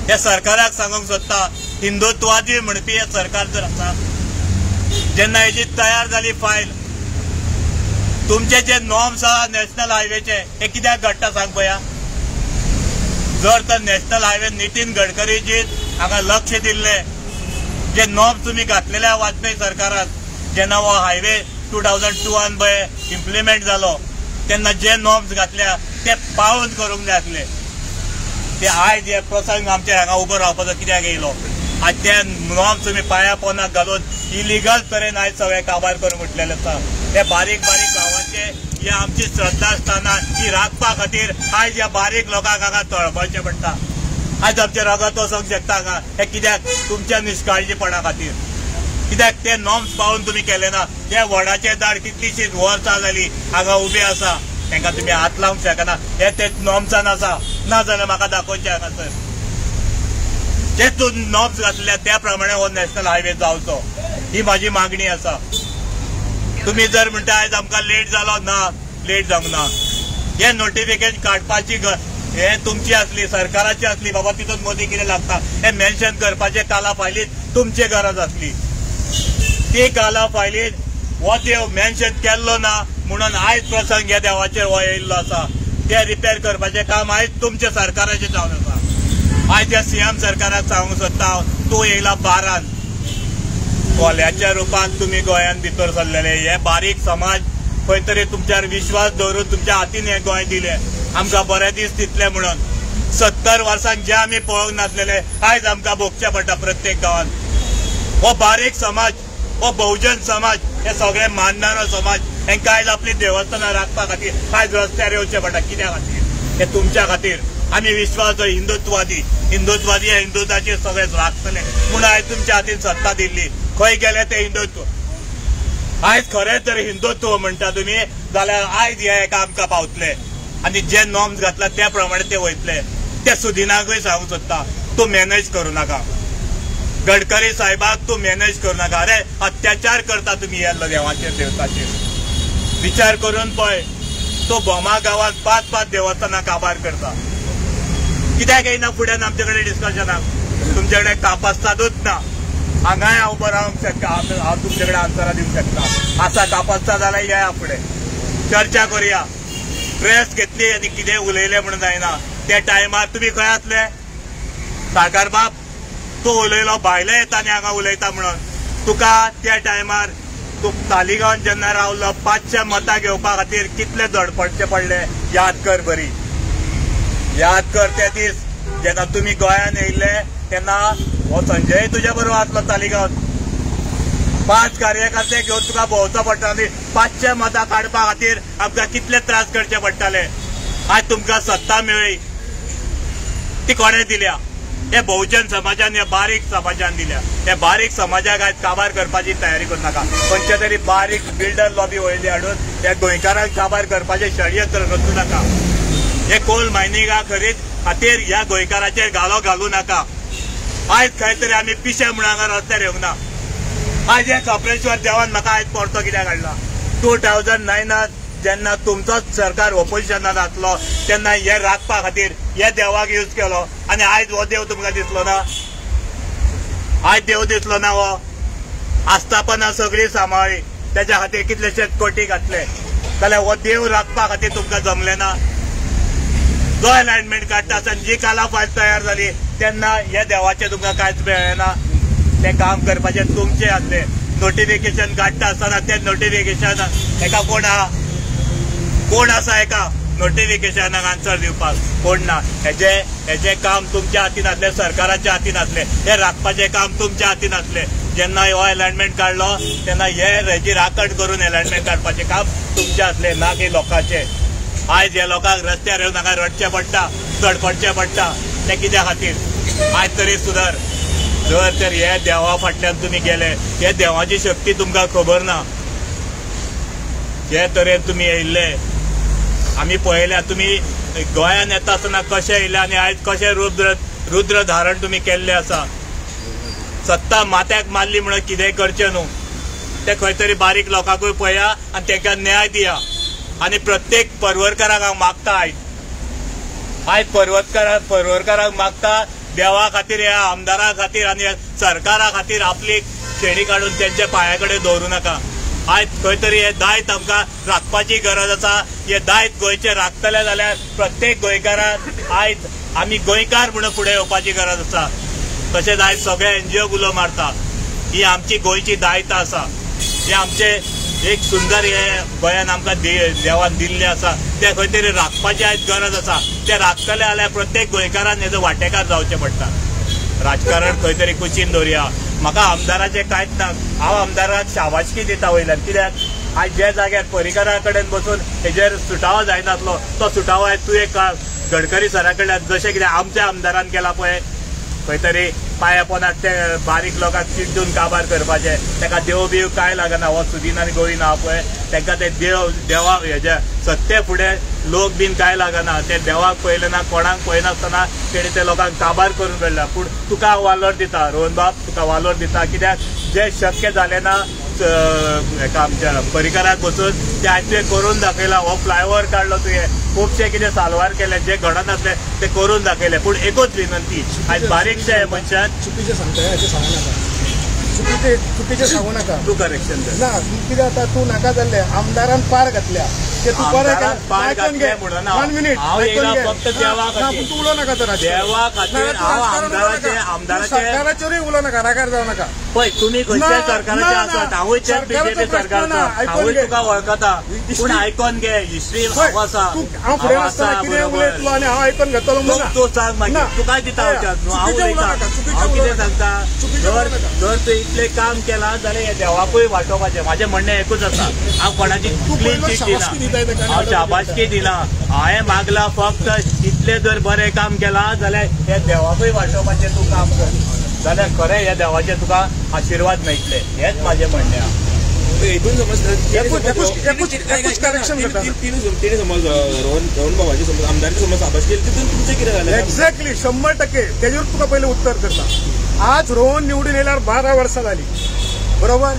हे सरकाराक सांगूंक सोदता हिंदुत्वादी म्हणपी हे सरकार जर आसा जेन्ना हेजी तयार जाली फायल तुमचे जे नॉर्म्स आहा नॅशनल हायवेचे हे कित्याक घडटा सांग पळया। जर तर नॅशनल हायवे नितीन गडकरीजीन हांगा लक्ष दिल्ले, जे नॉर्म्स तुमी घातलेले वाजपेयी सरकारान जेन्ना हो हायवे 2002 पळय इम्प्लिमेंट जालो तेन्ना जे नॉर्म्स घातल्या ते पाळून करूंक जाय आसले। ते आयज हे प्रसंग आमच्या हांगा उबो रावपाचो कित्याक येयलो? आज ते नॉर्म्स तुमी पांया पोंदाक घालून इलिगल तरेन आयज सगळे काबार करून उठलेले आसा। हे बारीक गांवांचे ही आमची श्रद्धास्थानां ही राखपा खातीर आयज ह्या बारीक लोकांक हांगा तळमळचें पडटा। आयज आमचे रगत वचूंक शकता हांगा हे कित्याक? तुमच्या निश्काळजीपणा खातीर। कित्याक ते नॉर्म्स पाळून तुमी केले ना। हे वडाचे झाड कितलीशींच वर्सां जाली हांगा उबे आसा, तांकां तुमी हात लावंक शकना. हे ते नॉर्म्सान आसा ना जाल्यार म्हाका दाखोवचें हांगासर. जे तूं नॉर्म्स घातल्या त्या प्रमाणे हो नॅशनल हायवे जावचो ही म्हाजी मागणी आसा. तुम्ही जर म्हणटा आयज आमकां लेट जालो ना, लेट जावंक ना. हे नोटिफिकेशन काडपाची हे तुमची असली, सरकाराची असली. बाबा तितून मोदी कितें लागता हे मेन्शन करपाचे काला फायलीत तुमची गरज असली. ती काला फायलीत हो देव मेन्शन केल्लो ना म्हणून आयज प्रसंग ह्या देवाचेर हो येयल्लो आसा. ते रिपेर करपाचें काम आयज तुमच्या सरकाराचें जावन आसा. आयज ह्या सीएम सरकाराक सांगूंक सोदता तूं येयला 12 कोल्याच्या रूपान तुम्ही गोंयांत भितर सरलेले. हे बारीक समाज खंय तरी तुमच्यावर विश्वास दवरून तुमच्या हातीन हे गोंय दिले, आमकां बरे दीस दितले म्हणून. 70 वर्सांक जे आमी पळोवंक नासलेले आयज आमकां भोगचे पडटा प्रत्येक गांवांत. हो बारीक समाज, हो बहुजन समाज, हे सगळे मानणारो समाज, हेंकां आयज आपली देवस्थानां राखपा खातीर आयज रस्त्यार येवचे पडटा. कित्या खातीर? हे तुमच्या खातीर. आमी विश्वास हिंदुत्ववादी हे हिंदुत्वाचेर सगळे राखतले म्हणून आयज तुमच्या हातीन सत्ता दिल्ली. खंय गेले ते हिंदुत्व. आयज खरें तर हिंदुत्व म्हणटा तुमी जाल्यार आयज हे एका आमकां पावतले आनी जे नॉर्म्स घातला त्या प्रमाणे ते वयतले. ते सुदिनाकूय सांगूंक सोदता तूं मॅनेज करूं नाका. गडकरी साहेबाक तूं मॅनेज करूं नाका. अरे अत्याचार करता तुमी ह्या देवाचेर देवताचेर. विचार करून पळय, तो बोमा गांवांत 5-5 देवस्थानां काबार करता. कित्याक येयना फुड्यान आमचे कडेन डिस्कशनाक? तुमचे कडेन कापास्तादूच ना. हांगाय हांव उबो रावंक शकता, हांव तुमचे कडेन आन्सरां दिवंक शकता. आसा कापास्ता जाल्यार या फुडें चर्चा करुया. प्रेस घेतली आनी कितें उलयलें म्हणून जायना. त्या टायमार तुमी खंय आसले? साकार बाब तूं उलयलो भायले येता आनी हांगा उलयता म्हणून. तुका त्या टायमार तूं तालिगांवांत जेन्ना रावलो 500 मतां घेवपा खातीर कितले धडपडचे पडले याद कर बरी. याद कर ते दीस जेन्ना तुमी गोंयांत येयल्ले तेन्ना हो संजय तुज्या बरोबर आसलो तालिगांवांत. 5 कार्यकर्ते घेवन तुका भोंवचो पडटाली. 500 मतां काडपा खातीर आमकां कितले त्रास करचे पडटाले. आज तुमकां सत्ता मेळ्ळी, ती कोणें दिल्या? हे बहुजन समाजान, हे बारीक समाजान दिल्या. हे बारीक समाजाक आयज काबार करपाची तयारी करूं नाका. खंयचे तरी बारीक बिल्डर लॉबी वयली हाडून हे गोंयकारांक काबार करपाचे षडयंत्र रचूं नाका. हे कोल मायनिंगा खातीर ह्या गोंयकाराचेर घालो घालूं नाका. आयज खंय तरी आमी पिशे म्हणून हांगा रस्त्यार येवंक ना. आयज हे कपलेश्वर देवान म्हाका आयज परतो कित्याक हाडला? 2009 जेन्ना तुमचोच सरकार ऑपोजिशनात आसलो तेन्ना हे राखपा खातीर हे देवाक यूज केलो आनी आयज हो देव तुमकां दिसलो ना? आयज देव दिसलो ना? हो आस्थापनां सगळीं सांबाळ्ळी, तेच्या खातीर कितलेशेच कोटी घातले जाल्यार हो देव राखपा खातीर तुमकां जमलें ना? जो अलायनमेंट काडटा आसतना जी काला फायल तयार जाली तेन्ना हे देवाचें तुमकां कांयच मेळ्ळें. तें काम करपाचें तुमचें आसलें. नोटिफिकेशन काडटा आसतना तें नोटिफिकेशन हेका कोण आसा हेका नोटिफिकेशनाक आन्सर दिवपाक? कोण ना. हेजें काम तुमच्या हातीन आसलें, सरकाराच्या हातीन आसलें. हे राखपाचें काम तुमच्या हातीन आसलें. जेन्ना हो अलायनमेंट काडलो तेन्ना हे हेजी राखण करून अलायनमेंट काडपाचें काम तुमचें आसलें, ना की लोकांचें. आयज हे लोकांक रस्त्यार येवन हांगा रडचें पडटा, चडपडचें पडटा. ते कित्या खातीर? आयज तरी सुदार. जर तर हे देवा फाटल्यान तुमी गेले, हे देवाची शक्ती तुमकां खबर ना. जे तरेन तुमी येयल्ले आमी पळयल्या. तुमी गोंयांत येता आसतना कशें येयले आनी आयज कशें रुद्र धारण तुमी केल्लें आसा. सत्ता माथ्याक मारली म्हणून कितेंय करचें न्हू. ते खंय तरी बारीक लोकांकूय पळया आनी तांकां न्याय दिया. आनी प्रत्येक परवरकाराक हांव मागता आयज परवरकाराक मागता देवा खातीर, ह्या आमदारा खातीर आनी सरकारा खातीर आपली शेणी काडून तेंच्या पांया कडेन दवरूं नाका. आयज खंय तरी हे दायज आमकां राखपाची गरज आसा. हे दायज गोंयचे राखतले जाल्यार प्रत्येक गोंयकाराक आयज आमी गोंयकार म्हणून फुडें येवपाची गरज आसा. तशेंच आयज सगळे NGO उलो मारता. ही आमची गोंयची दायित्व आसा. हे आमचे एक सुंदर हे गोंयान आमकां देवान दिल्लें आसा. ते खंय तरी राखपाची आयज गरज आसा. ते राखतले जाल्यार प्रत्येक गोंयकारान हेजो वांटेकार जावचें पडटा. राजकारण खंय तरी कुशीन दवरया. म्हाका आमदाराचें कांयच ना. हांव आमदाराक शाबासकी दिता वयल्यान. कित्याक आयज जे जाग्यार पर्रीकारा कडेन बसून हेजेर सुटावो जायनासलो तो सुटावो आयज तुवें गडकरी सरा कडल्यान जशें कितें आमच्या आमदारान केला पळय खंय तरी पांया पोंदाक ते बारीक लोकांक सीट दिवन काबार करपाचे, ताका देव बिव काय लागना. हो सुदीन आनी गोविंद आहा पळय तांकां ते देवा हेजे सत्ते फुडें लोक बीन काय लागना. ते देवाक पळयले ना, कोणाक पळयनासतना तेणी ते लोकांक काबार करून काडला. पूण तुका वालोर दिता रोहन बाब, तुका वालोर दिता, कित्याक जे शक्य जालें ना हेका आमच्या परिकाराक बसून ते आज ते करून दाखयला. हो फ्लायओव्हर काडलो तुवें, खुबशे कितें साल्वार केले, जे घडनासले ते करून दाखयले. पूण एकूच विनंती, आयज बारीकशे हे मनशान चुकीचे सांगताय अशें सांगू नाका, चुकीचे सांगू नाका. तू करेक्शन कर ना कितें जाता, तूं नाका जाल्ले आमदारान पार घातल्या ते तू आमदारान पार घातले म्हणून वन मिनिट हांव येयला फक्त देवा खातीर. तू उलो नाका तर देवा खातीर हांव आमदाराचे सरकाराचेरूय उलो नाका, रागार जावं नाका. पळय तुमी खंयच्याय सरकाराचे आसात, हांवूय तेच बीजेपी सरकारचो, हांवूय तुका वळखता. पूण आयकोन घे, हिस्ट्री हांव आसा, हांव फुडें आसतना कितें उलयतलो आनी हांव आयकोन घेतलो म्हणून तूं सांग मागीर तुका दिता हांव उलयता. हांव कितें सांगता, जर तूं इतलें काम केलां जाल्यार हे देवाकूय वांटोवपाचें. म्हाजें म्हणणें एकूच आसा, हांव कोणाची क्लीन चीट दिना, हांव शाबासकी दिना. हांवें मागला फक्त इतलें जर बरें काम केलां जाल्यार हे देवाकूय वांटोवपाचें तूं काम कर, जाल्यार खरें ह्या देवाचे तुका आशिर्वाद मेळटले. हेच म्हाजें म्हणणें आहा. हितून समज तेणी समज रोहन बाबाची समज आमदाराची समज शाबासकी केली, तितून तुमचें कितें जालें? एक्झॅक्टली 100%. तेजेर तुका पयलीं उत्तर करता. आज रोहन निवडून येयल्यार 12 वर्सां जाली, बरोबर?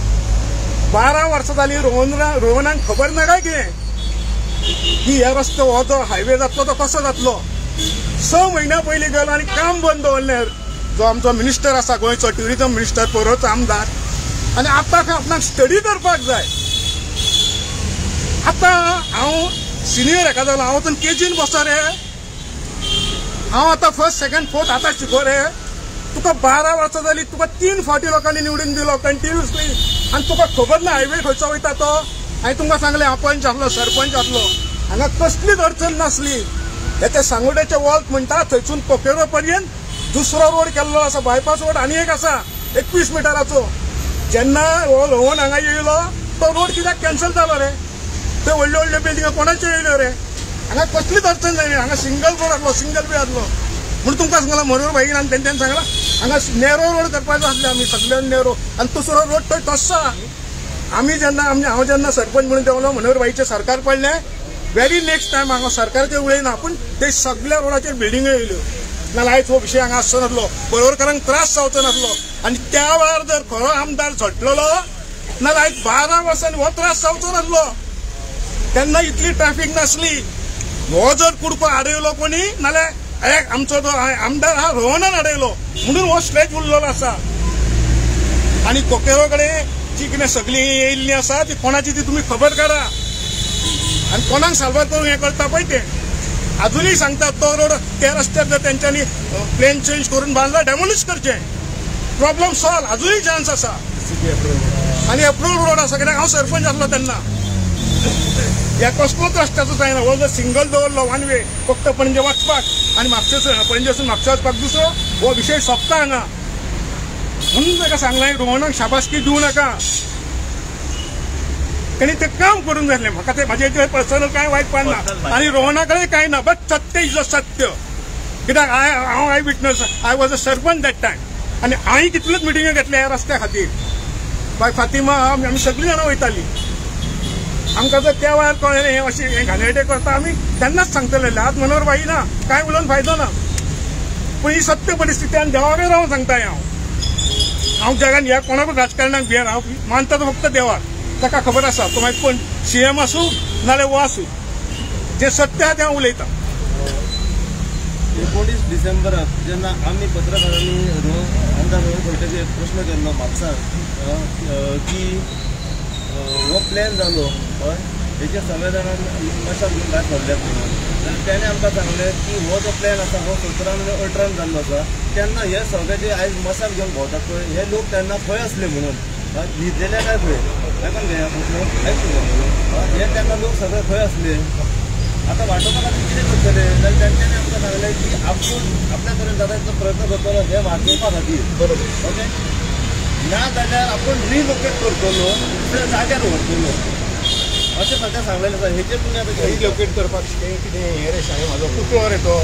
12 वर्सां जाली. रोहनाक खबर ना काय कितें की हे रस्तो हो जो हायवे जातलो तो कसो जातलो. 6 म्हयन्या पयलीं गेलो आनी काम बंद दवरलें. जो आमचो मिनिस्टर आसा गोंयचो, ट्युरिझम मिनिस्टर, पयरोचो आमदार. आनी आतां आपणाक स्टडी करपाक जाय. आतां हांव सिनियर हेका जालो, हांव वचून केजीन बसो रे, हांव आतां फर्स्ट सेकंड फोर्थ आतां शिको रे. तुका 12 वर्सां जाली, तुका 3 फावटी लोकांनी निवडून दिलो कंटिन्युअसली, आनी तुका खबर ना हायवे खंयचो वयता तो. हांवें तुमकां सांगलें हांव पंच आसलो, सरपंच आसलो, हांगा कसलीच अडचण नासली. हे सांगोड्याचे वॉल्त म्हणटा थंयसून कोकेरो पर्यंत दुसरो रोड केल्लो आसा, बायपास रोड आनी एक आसा 21 मिटराचो. जेन्ना रोहन हांगा येयलो तो रोड कित्याक कॅन्सल जालो रे? ते व्हडल्यो व्हडल्यो बिल्डिंगा कोणाच्यो येयल्यो रे? हांगा कसलीच अडचण जायना. हांगा सिंगल रोड आसलो, सिंगल वे आसलो. म्हणून तुमकां सांगला मनोहर भाईन आनी तेंच्यांनी सांगला हांगा नॅरो रोड करपाचो आसले आमी सगळ्यान नॅरो, आनी दुसरो रोड थंय तस्सो आहा. आमी जेन्ना हांव जेन्ना सरपंच म्हणून देवलो, मनोहर भाईचें सरकार पडलें, व्हेरी नेक्स्ट टायम हांगा सरकाराचेर उलयना, पूण ते सगळ्या रोडाचेर बिल्डिंगो येयल्यो. नाल्यार आयज हो विशय हांगा आसचो नासलो, पळोवरकारांक त्रास जावचो नासलो. आनी त्या वेळार जर खरो आमदार झटलेलो नाल्यार आयज 12 वर्सांनी हो त्रास जावचो नासलो. तेन्ना इतली ट्रॅफिक नासली. हो जर कुडको आडयलो कोणी नाल्यार आमचो जो आमदार हा रोहनान आडयलो म्हणून हो स्ट्रेच उरलेलो आसा. आनी कोकेरो कडेन जी कितें सगळी येयल्ली आसा ती कोणाची ती तुमी खबर काडा आनी कोणाक साल्वार करून हें करता पळय ते. अजूनही सांगतात तो रोड त्या रस्त्यार जर त्यांच्यानी प्लेन चेंज करून बांधला डेमोलिश करचे, प्रॉब्लेम सॉल्व. अजूनही चान्स आसा. आनी अप्रूव्ड रोड आसा, कित्याक हांव सरपंच आसलो तेन्ना. ह्या कसलोच रस्त्याचो जायना. हो जर सिंगल दवरलो वन वे फक्त पणजे वचपाक आनी पणजेसून म्हापशा वचपाक दुसरो, हो विशय सोंपता हांगा. म्हणून ताका सांगलें रोहनाक शाबासकी दिवं नाका, ताणी ते काम करून जातलें. म्हाका ते म्हाजे पर्सनल कांय वायट पडना आनी रोहना कडेन कांय ना, बट सत्य इज अ सत्य. कित्याक हांव eye witness, I was a sarpanch that time, आनी हांवें कितल्योच मिटिंग्यो घेतल्या ह्या रस्त्या खातीर. बाय फातिमा आमी सगळीं जाणां वयतालीं. आमकां जर त्या वेळार कळ्ळें हें अशें हें घाणेरडें करता आमी तेन्नाच सांगतले. आज मनोहर भाई ना, कांय उलोवन फायदो ना. पूण ही सत्य परिस्थिती आनी देवाकय रावन सांगताय हांव जगान ह्या कोणाकूच राजकारणाक भियेना. हांव मानता तो फक्त देवाक. ताका खबर आसा तो मागीर कोण सीएम आसूं नाल्यार वो आसूं, जें सत्य आहा तें हांव उलयतां. 19 डिसेंबराक जेन्ना आमी पत्रकारांनी आमदार रोहन खंयटरी एक प्रश्न केल्लो म्हापसान की हो प्लॅन जालो हय हेचे सगळे जाणांनी मशाल घेवन भायर सरल्यात म्हणून. जाल्यार तेणें आमकां सांगलें की हो जो प्लॅन आसा हो 17 आनी 18 जाल्लो आसा. तेन्ना हे सगळे जे आयज मशाल घेवन भोंवतात पळय हे लोक तेन्ना खंय आसले म्हणून न्हिदलेले काय खंय आयकून घे आयकून हे तेन्ना लोक सगळे खंय आसले. आता वाटोवपाक आमी कितें करतले जाल्यार तेंच्यांनी आमकां सांगलें की आपूण आपल्या तरेन जाता तितलो प्रयत्न करतलो हे वाचोवपा खातीर. बरोबर ओके. ना जाल्यार आपूण रिलोकेट करतलो दुसऱ्या जाग्यार व्हरतलो. अशें सध्या सांगलेलें आसा. हेचेर तुमी आतां कितें रिलोकेट करपाक कितें हे रे शाळे म्हाजो पुतळो रे तो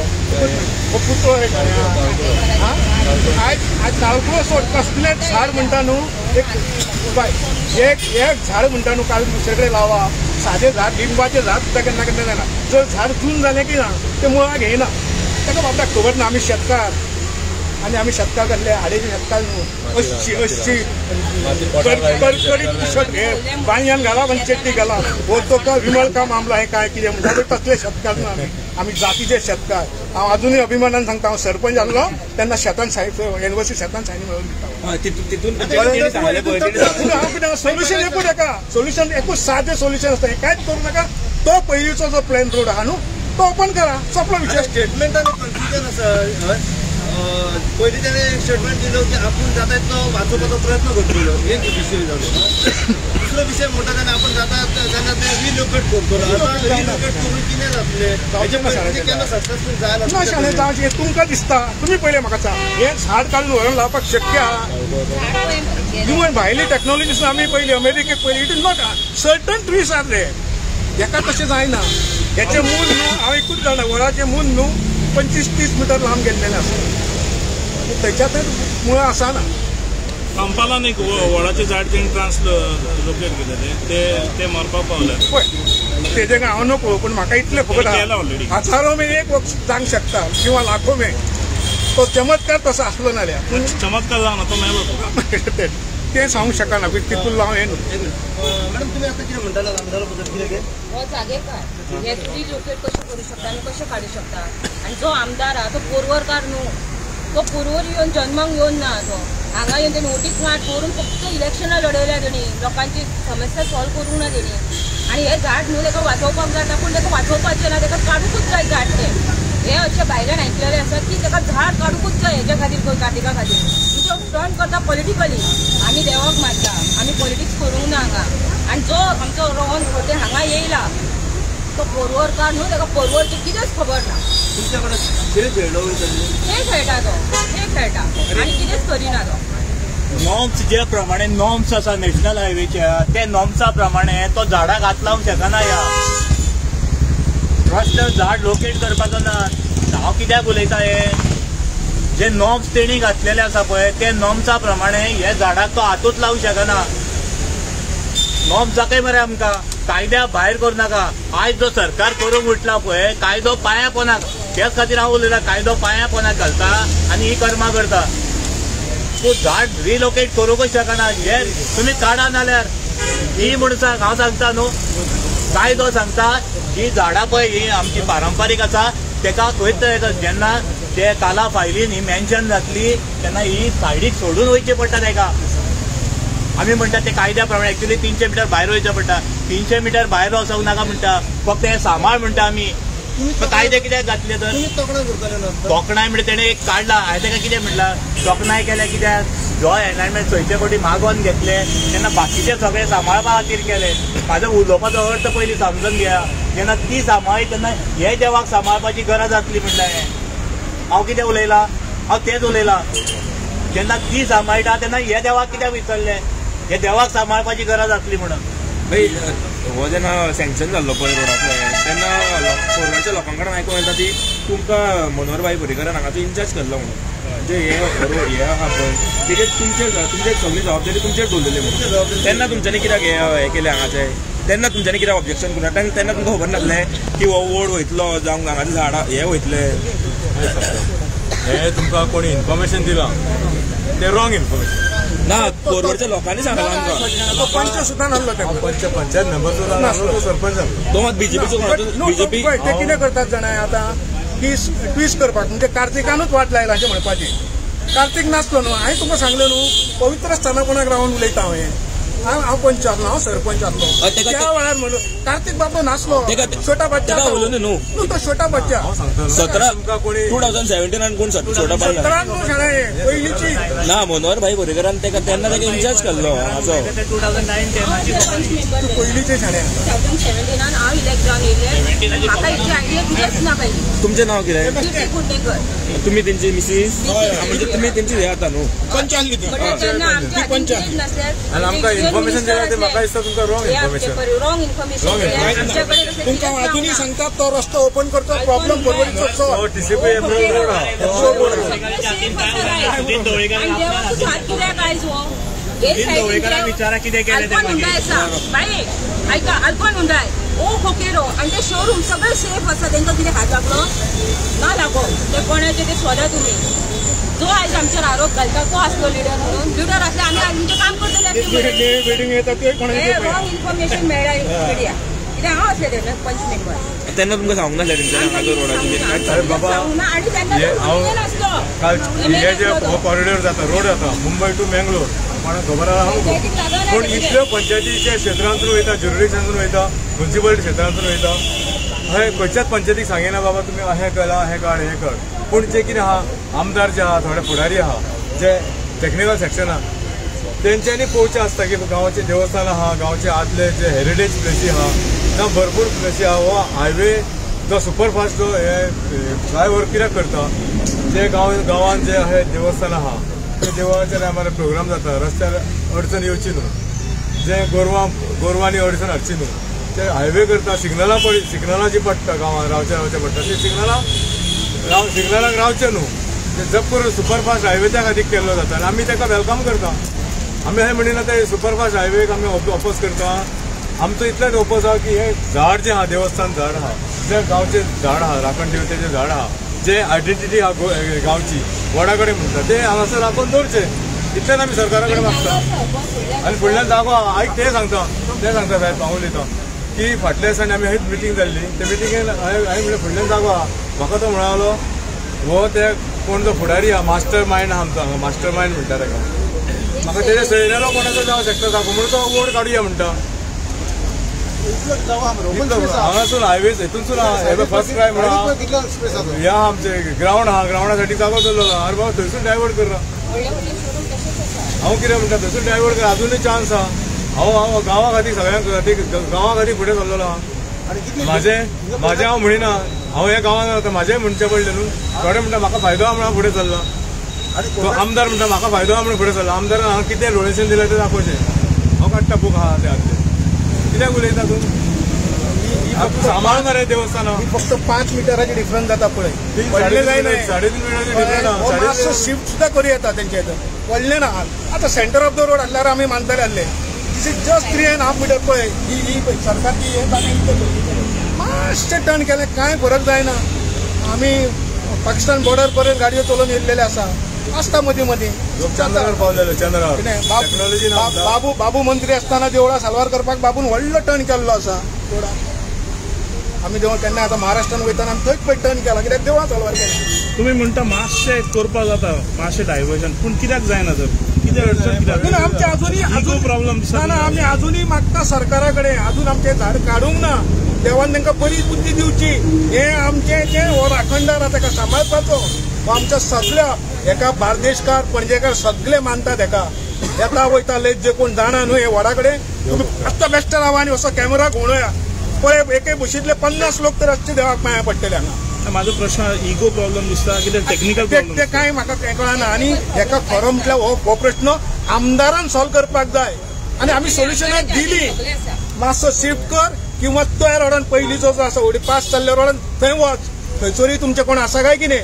पुतळो रे शाळ्या. आज नाळकुळो सोड कसलेंच झाड म्हणटा न्हू एक झाड म्हणटा न्हू काल सगळे लावा. सादें झाड लिंबाचें झाड सुद्दां केन्ना केन्ना जायना. जर झाड जून जालें की ना ते मुळाक घेयना. ताका बाबड्याक खबर ना आमी शेतकार आनी आमी शेतकार जाल्ले आडेचे शेतकार न्हू. अशी कडकडीत शर्ट घे बाणयान घाला आनी चेट्टी घाला हो तो विमल का मामला हे काय कितें म्हणटा तसले शेतकार न्हू आमी जातीचे शेतकार. हांव अजूनय अभिमानान सांगता हांव सरपंच जाल्लो तेन्ना शेतान सायन युनिवर्सिटी शेतान सायन मेळून दिता. सोल्युशन एकूच एका सोल्युशन एकूच सादें सोल्युशन आसता. हे कांयच करूं नाका. तो पयलींचो जो प्लॅन रोड आहा न्हू तो ओपन करा. सोंपलो विशय. स्टेटमेंट आनी कन्फ्युजन आसा. पयलीं ताणें एक स्टेटमेंट दिलो की आपूण जाता तो वाचोवपाचो प्रयत्न करतलो. एक विशय जालो. दुसरो विशय म्हणटा तेन्ना आपूण जाता तेन्ना ते रिलोकेट करतलो. रिलोकेट करून कितें जातलें केन्ना सक्सेसफूल जायना शाळेंत जावचें तुमकां दिसता. तुमी पयलें म्हाका सांग हें झाड काडून व्हरून लावपाक शक्य आहा? इवन भायली टॅक्नॉलॉजी आमी पयली अमेरिकेक पयली it is not certain trees are रे. हेका तशें जायना. हेचें मूल न्हू हांव एकूच जाणा वडाचें मूल न्हू 25-30 मीटर लांब गेल्लेलें आसा. त्याच्यात मुळं असा ना. कंपालान एक वडाचें झाड तेणें ट्रान्सलोकेट केलेलें ते मरपाक पावलें. पळय तेजें हांव नको पूण म्हाका इतलें खबर आहा हजारो मे एक वक्त जावंक शकता किंवा लाखो मे. तो चमत्कार तसो आसलो नाल्यार चमत्कार जावना तो मेलो तें सांगूंक शकना. तितून हांव हें मॅडम तुमी आतां कितें म्हणटाले आमदारा बद्दल कितें हो जागेकार हे रिलोकेट कशें करूं शकता आनी कशें काडूं शकता. आनी जो आमदार आहा तो पुरवरकार न्हू. तो पुरवर येवन जन्माक येवन ना. तो हांगा येवन तेणी ओटीक वाट करून फक्त इलेक्शनां लडयल्या तेणी. लोकांची समस्या सॉल्व करूंक ना तेणी. आनी हे झाड न्हू ताका वाचोवपाक जाता पूण ताका वाचोवपाचें ना. ताका काडूंकूच जाय झाड तें. हे अशें भायल्यान आयकलेलें आसात की ताका झाड काडूंकूच जाय हेच्या खातीर खंय कार्तिका खातीर. तो टर्न करता पॉलिटिकली. आमी देवाक मानता आमी पॉलिटिक्स करूंक ना हांगा. आनी जो आमचो रोहन खोटे हांगा येयला तो पोरवरकार न्हू ताका पोरवरची कितेंच खबर ना. तुमच्या कडेन खेळ खेळलो हे खेळटा तो हे खेळटा आनी कितेंच करिना तो. नॉर्म्स जे प्रमाणे नॉर्म्स आसा नॅशनल हायवेच्या ते नॉर्म्सा प्रमाणे तो झाडाक हात लावंक शकना. या रस्त्यार झाड लोकेट करपाचो ना. हांव कित्याक उलयता हे जे नॉर्म्स तेणी घातलेले आसा पळय ते नॉर्म्सा प्रमाणे हे झाडाक तो हातूच लावंक शकना. नॉर्म्स जाताय मरे आमकां कायद्या भायर करूं नाका. आयज जो सरकार करूंक उठला पळय कायदो पांया पोंदाक. त्याच खातीर हांव उलयतां कायदो पांया पोंदाक घालता आनी ही कर्मां करता. तूं झाड रिलोकेट करूंकच शकना. हे तुमी काडा नाल्यार ही म्हूण सांग. हांव सांगता न्हू कायदो सांगता ही झाडां पळय ही आमची पारंपारीक आसा तेका खंयच जेन्ना ते काला फायलीन ही मेन्शन जातली तेन्ना ही सायडीक सोडून वयचें पडटा तेका. आमी म्हणटा ते कायद्या प्रमाणे एक्चुअली 300 मीटर भायर वयचें पडटा. 300 मीटर भायर वचूंक नाका म्हणटा. फक्त हे सांबाळ म्हणटा आमी. कायदे कित्याक घातले तर तोखणाय म्हणजे तेणें एक काडला. हांवें ताका कितें म्हणलां तोखणाय केल्या कित्याक जो एनवायरमेंट 600 कोटी मागोवन घेतले तेन्ना बाकीचे सगळे सांबाळपा खातीर केले. म्हाजो उलोवपाचो अर्थ पयलीं समजून घेया. जेन्ना ती सांबाळी तेन्ना हे देवाक सांबाळपाची गरज आसली म्हणलें हांव कितें उलयलां. हांव तेच उलयलां. जेन्ना ती सांबाळटा तेन्ना हे देवाक कित्याक विसरले. हे देवाक सांबाळपाची गरज आसली म्हणून. हो जेन्ना सँक्शन जाल्लो पळय रोडाचो तेन्ना फोरवरच्या लोकां कडेन आयकूंक येता ती तुमकां मनोहरभाई पर्रीकरान हांगाचो इन्चार्ज केल्लो म्हणून. म्हणजे हे आहा पळय तेजेर तुमचे सगळी जबाबदारी तुमचेर दवरलेली म्हणून. तेन्ना तुमच्यांनी कित्याक हे केलें हांगाचें. तेन्ना तुमच्यांनी कित्याक ऑब्जेक्शन करूं. तेन्ना तुमकां खबर नासलें की हो वोड वयतलो जावं हांगाची झाडां हे वयतले. हे तुमकां कोणी इन्फॉर्मेशन दिलां ते रॉंग इन्फॉर्मेशन ना. फोरवरच्या लोकांनी सांगला आमकां. तो पंच सुद्दां नासलो ते पंचायत मेंबर सुद्दां नासलो तो सरपंच जालो. तो मात बीजेपी ते कितें करतात जाणां आतां ट्विस्ट करपाक म्हणजे कार्तिकानूच वाट लायला अशें म्हणपाचें. कार्तिक नासलो न्हू. हांवें तुमकां सांगलें न्हू पवित्र स्थानापणाक रावन उलयता हांव पंच आसलो हांव सरपंच आसलो त्या वेळार म्हणून कार्तिक बाबू नासलो. छोटा बच्चा न्हू तो छोटा बच्चा 2017 कोण छोटा बाबा पयलींची ना मनोहरभाई पर्रीकरान तेन्ना ताका इन्चार्ज केल्लो हाचो. 2019 पयलींचे शाळें 2017 हांव इलेक्ट जावन येयलें. म्हाका हेची आयडिया कितेंच ना पयलीं. तुमचें नांव कितें. तुमी तेंची मिसीस म्हणजे तुमी तेंची हे आता न्हू पंचायत आनी आमकां इन्फॉर्मेशन दिला ते म्हाका दिसता तुमकां रॉंग इन्फॉर्मेशन. रॉंग इन्फॉर्मेशन तुमकां अजुनूय सांगतात तो रस्तो ओपन करतो प्रॉब्लेम पर्वरीचो सॉल्व. TCP एप्रूव्ड रोड आहा. विचारा कितें केलें तें मागीर ऐका अल्पन हुंडाय ओ खोकेरो आणि ते शोरूम सगळे सेफ आसा तांकां कितें हात लागलो ना लागो ते कोणाचे ते सोदा तुम्ही जो आयज आमचेर आरोप घालता तो आसलो लिडर म्हणून लिडर असले आमी आमचें काम करतले बिल्डिंग येता ते कोणाचे रॉंग इन्फॉर्मेशन मेळ्ळा मिडिया कितें हांव आसलें तेन्ना पंच मेंबर तेन्ना तुमकां सांगूंक नासलें तेंच्यानी हांगा रोडाचेर. अरे बाबा आनी तेन्ना हे जे हो कॉरिडॉर जाता रोड जाता मुंबय टू मेंगलोर कोणाक खबर आहा पूण इतल्यो पंचायतीच्या क्षेत्रांतून वयता ज्युरिडिक्शनांतून वयता म्युन्सिपालिटी क्षेत्रांतून वयता हय खंयच्याच पंचायतीक सांगिना बाबा तुमी अहें करा हें काड हें कर. पूण जे कितें आहा आमदार जे आहा थोडे फुडारी आहा जे टेक्निकल सेक्शन आहा तेंच्यांनी पळोवचें आसता की गांवाचें देवस्थान आहा गांवचे आदले जे हेरिटेज प्लेसी आहा ना भरपूर प्लेसी आहा. हो हायवे जो सुपरफास्ट जो हे फ्लायओव्हर कित्याक करता जे गांवांत जे आहे देवस्थान आहा ते देवळाच्या टायमार प्रोग्राम जाता रस्त्यार अडचण येवची न्हू जे गोरवांनी अडचण हाडची न्हू ते हायवे करता सिग्नलां जी पडटा गांवांत रावचे पडटा ती सिग्नलाक रावचे न्हू ते जप करून सुपरफास्ट हायवे त्या खातीर केल्लो जाता आनी आमी ताका वेलकम करता. आमी हें म्हणिना ते सुपरफास्ट हायवेक आमी ऑपोज करता. आमचो इतलेंच ऑपोज आहा की हे झाड जें आहा देवस्थान झाड आहा जे गांवचे झाड आहा राखण देवतेचें झाड आहा जे आयडेंटिटी आहा गांवची वडा कडेन म्हणटा ते हांगासर राखून दवरचे इतलेंच आमी सरकारा कडेन मागता. आनी फुडल्यान जागो आयक ते सांगता साहेब हांव उलयता की फाटल्या दिसांनी आमी हेच मिटींग जाल्ली ते मिटींगेन हांवें म्हणलें फुडल्यान जागो आहा म्हाका तो म्हणालो हो ते कोण जो फुडारी आहा मास्टर मायंड आहा आमचो हांगा मास्टर मायंड म्हणटा ताका म्हाका तेजे सयऱ्यालो कोणाचो जावं शकता जागो म्हणून तो वोट काडुया म्हणटा. हांगासून हायवेज हितूनसून हे फर्स्ट क्राय म्हणून ह्या आमचे ग्राउंड आहा ग्राउंडासाठी जागो दवरलो अरे बाबा थंयसून डायवर्ट करना हांव कितें म्हणटा थंयसून डायवर्ट कर अजूनय चान्स आहा. हांव गांवा खातीर सगळ्यांक खातीर गांवा खातीर फुडें सरलेलो आहा. म्हाजें हांव म्हणिना हांव हे गांवांत आतां म्हाजेंय म्हणचें पडलें न्हू थोडे म्हणटा म्हाका फायदो आहा म्हणून फुडें सरला तो आमदार म्हणटा म्हाका फायदो आहा म्हणून फुडें सरला आमदारान हांगा कितें डोनेशन दिलें तें दाखोवचें हांव काडटा बूक आहा ते आदले कित्याक उलयता तूं सांबाळून रे देवस्थान फक्त 5 मिटराची डिफरन्स जाता पळय व्हडले जायना 3.5 मिटराची डिफरन्स शिफ्ट सुद्धा करूं येता तेंचे व्हडले ना आतां सेंटर ऑफ द रोड आसल्यार आमी मानताले आसले दिस इज जस्ट 3.5 मिटर पळय ही सरकारची हे मातशें टर्न केलें कांय फरक जायना. आमी पाकिस्तान बॉर्डर पर्यंत गाडयो चलोवन येयल्लेले आसता मदीं चंद्रार पावलेले चंद्रार बाबू मंत्री आसतना देवळा साल्वार करपाक बाबून व्हडलो टर्न केल्लो आसा. आमी देवळ केन्ना आतां महाराष्ट्रान वयताना आमी थंयच पळय टर्न केला कित्याक देवळा साल्वार केला. तुम्ही म्हणटा मातशें करपाक जाता मातशें डायवर्जन पूण कित्याक जायना तर कितें अडचण कित्याक आमचे अजूनय प्रॉब्लेम ना आमी अजूनय मागता सरकारा कडेन अजून आमचे झाड काडूंक ना देवान तांकां बरी बुद्धी दिवची. हे आमचे जे हो राखणदार ताका सांबाळपाचो हो आमच्या सगळ्या एका बार्देशकार पणजेकार सगळे मानतात हेका येता वयता लेट जे कोण जाणा न्हू हे व्हडा कडेन आत्ता बेश्टे रावा आनी असो कॅमेरा घोवणोया पळय एके बशींतले 50 लोक तर आसचे देवाक पांया पडटले हांगा. म्हाजो प्रश्न इगो प्रॉब्लेम दिसता कितें टेक्निकल प्रॉब्लेम ते कांय म्हाका कांय कळना आनी हेका खरो म्हटल्यार हो प्रश्न आमदारान सॉल्व करपाक जाय आनी आमी सोल्युशनां दिली मातसो शिफ्ट कर किंवा त्या रोडान पयली जो आसा व्हडी पास जाल्ल्या रोडान थंय वच थंयसरूय तुमचे कोण आसा काय कितें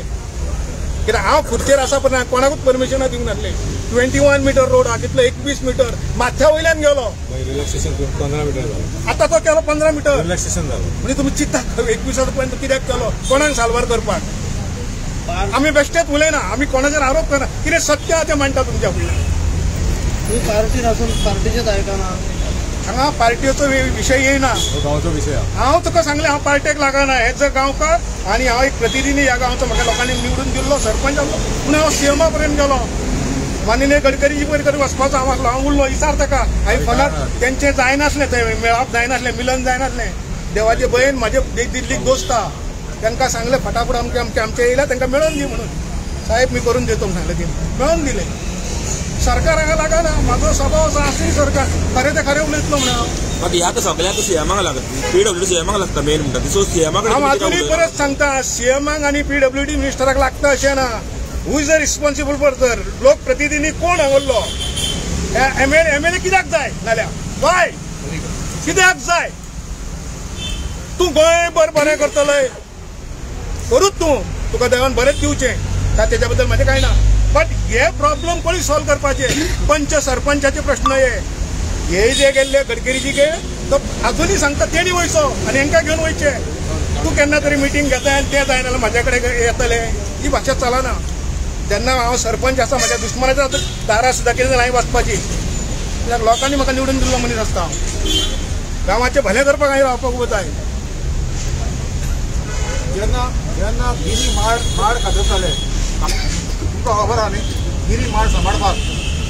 कित्याक हांव खुर्चेर आसा पण कोणाकूच परमिशनां दिवंक नासलें. 21 मिटर रोड आहा कितलो 21 मिटर माथ्या वयल्यान गेलो रिलॅक्सेशन 15 मिटर जालें आतां तो केलो 15 मिटर रिलॅक्सेशन जालें म्हणजे तुम्ही चिंता 21 पर्यंत कित्याक केलो कोणाक साल्वार करपाक आमी बेश्टेच उलयना आमी कोणाचेर आरोप करना कितें सत्य आहा तें म्हणटा तुमच्या फुडल्यान. तुम्ही पार्टीन आसून पार्टीचेच आयकना हांगा पार्टीचो विशय येयना गांवचो विशय हांव तुका सांगलें हांव पार्टेक लागना हेच जर गांवकार आनी हांव एक प्रतिनिधी ह्या गांवचो म्हाका लोकांनी निवडून दिल्लो सरपंच आसलो पूण हांव सीएमा पर्यंत गेलो माननीय गडकरीजी पर्यंत वचपाचो हांव आसलो हांव उरलो विचार ताका हांवें फोनार तेंचें जायनासलें थंय मेळप जायनासलें मिलन जायनासलें देवाचे भयण म्हाजे दिल्लीक दोस्त आहा तांकां सांगलें फटाफट आमचे येयल्या तांकां मेळोवन दी म्हणून साहेब मी करून देतो सांगलें ती मेळोवन दिलें. सरकार हांगा लागना म्हाजो स्वभाव असो आसली सरकार खरें ते खरें उलयतलो म्हणून हांव ह्या तर सगळ्याक सीएमाक लागता पीडब्ल्यूडी सीएमाक लागता मेन म्हणटा सो सीएमाक हांव अजुनूय परत सांगता सीएमाक आनी पीडब्ल्यूडी मिनिस्टराक लागता अशें ना who is the responsible for दर लोक प्रतिनिधी कोण हांगलो एमएलए कित्याक जाय नाल्यार वाय कित्याक जाय तूं गोंयभर बरें करतले करूच तुका देवान बरेंच दिवचें काय तेच्या बद्दल म्हाजें कांय ना बट हे प्रॉब्लेम कोणी सॉल्व करपाचे पंच सरपंचाचे प्रश्न हे जे गेल्ले गडकरीजी गे तो अजूनही सांगता तेणी वयचो आनी हांकां घेवन वयचे तूं केन्ना तरी मिटींग घेता आनी ते जायना जाल्यार म्हाजे कडेन येतले ही भाशा चलना जेन्ना हांव सरपंच आसा म्हाज्या दुश्मनाच्या दारा सुद्दां कितें जाल्यार हांवें वचपाची कित्याक लोकांनी म्हाका निवडून दिल्लो मनीस आसता हांव गांवाचें भलें करपाक हांवें रावपाक वताय जेन्ना गिरी माड खाजवताले तुमकां खबर आहा न्ही गिरी माड सांबाळपाक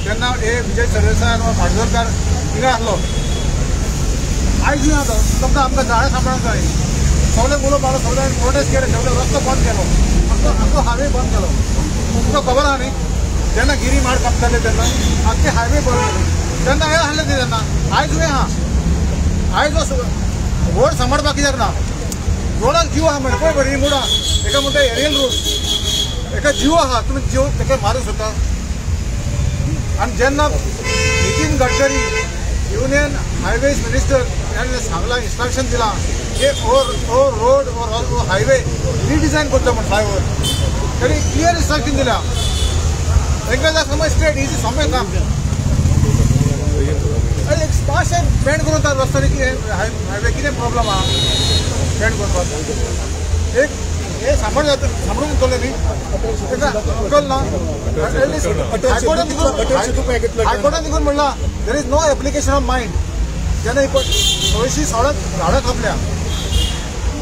तेन्ना हे विजय सरदेसाय फाटदरकार थिंगा आसलो आयज न्ही आतां फक्त आमकां झाडां सांबाळूंक जाय सगळे मुलं बाळं सगळ्यांनी प्रोटेस्ट केले सगळे रस्तो बंद केलो आमचो हायवे बंद केलो तुमकां खबर आहा न्ही जेन्ना गिरी माड कापताले तेन्ना आख्खे हायवे बंद केले तेन्ना हे आहलें न्ही तेन्ना आयज हें आहा आयज रोड सांबाळपाक कित्याक ना रोडाक जीव आहा म्हणटा पळय बरी मुडा एका म्हणटा एरियल रोड एका जीव आहा तुमी जीव तेका मारूंक सोदता आनी जेन्ना Nitin Gadkari union highways minister ह्याने सांगला इन्स्ट्रक्शन दिला की ओ रोड ओ हायवे रिडिजायन करता म्हणून फ्लायओवर तरी क्लियर इन्स्ट्रक्शन दिला तांकां जाय समज स्ट्रेट इजी सोंपें काम एक मातशें बँड करून ता रस्त्यानी कितें हायवे कितें प्रॉब्लम आहा बँड करपाक एक हे सांबाळूंक उरतलें न्ही ताका अकल ना हायकोर्टान निघून म्हणला there is no application of mind जेन्ना थोडीशी झाडां कापल्या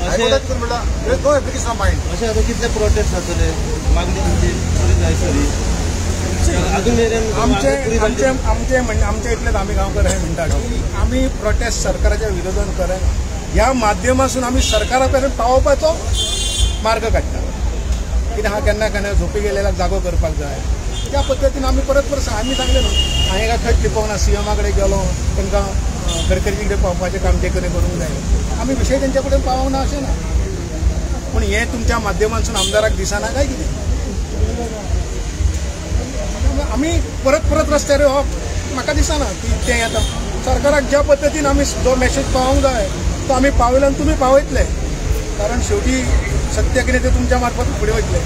हायकोर्टान निघून म्हणला there is no application of mind अशें आतां कितले प्रोटेस्ट जातले मागणी तुमची बरी जाय सरी आमचे इतलेच आम्ही गांवकर हे म्हणतात की आम्ही प्रोटेस्ट सरकाराच्या विरोधान करेन ह्या माध्यमातून आम्ही सरकारा पर्यंत पावोवपाचो मार्ग काडटा कित्याक हा केन्ना केन्ना झोपी गेलेल्याक जागो करपाक जाय त्या पद्दतीन आम्ही परत आम्ही सांगले न्हू हांवें एका खंयच लिपोवंक ना सीएमा कडेन गेलो तांकां गडकरी कडेन पावपाचें काम ते कडेन करूंक जाय आमी विशय तेंच्या कडेन पावोंक ना अशें ना पूण हें तुमच्या माध्यमातून आमदाराक दिसना काय कितें आम्ही परत रस्त्यार येवप म्हाका दिसना की तें येता सरकाराक ज्या पद्दतीन आमी जो मॅसेज पावोवंक जाय तो आमी पावयलो आनी तुमी पावयतले कारण शेवटी सत्य कितें तें तुमच्या मार्फत फुडें वयतलें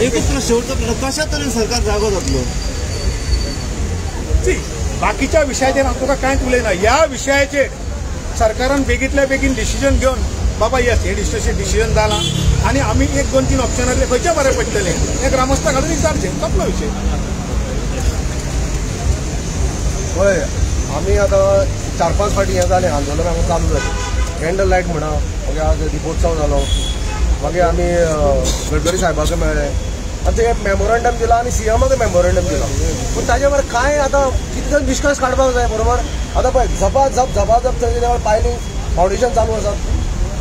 एकूच प्रश्न शेवटचो प्रश्न कशा तरेन सरकार जागो जातलो बाकीच्या विशयाचेर हांव तुका कांयच उलयना ह्या विशयाचेर सरकारान बेगींतल्या बेगीन डिसिजन घेवन बाबा येस हे डिसिजन जाला आणि आम्ही 1-2-3 ऑप्शनातले खंयचे बरें पडटले हे ग्रामस्था घालून विचारचें सोंपलो विशय पळय आमी आतां 4-5 फावटी हें जालें आंदोलन हांगा चालू जालें कॅन्डल लायट म्हणा मागीर आज दिपोत्सव जालो मागीर आमी गडकरी साहेबाक मेळ्ळे आतां ते मेमोरंडम दिला आनी सीएमाक मेमोरंडम दिला पूण ताजे भायर कांय आतां कितें निश्कर्श काडपाक जाय बरोबर आतां पळय झपाझप थंय पायलींग फावंडेशन चालू आसा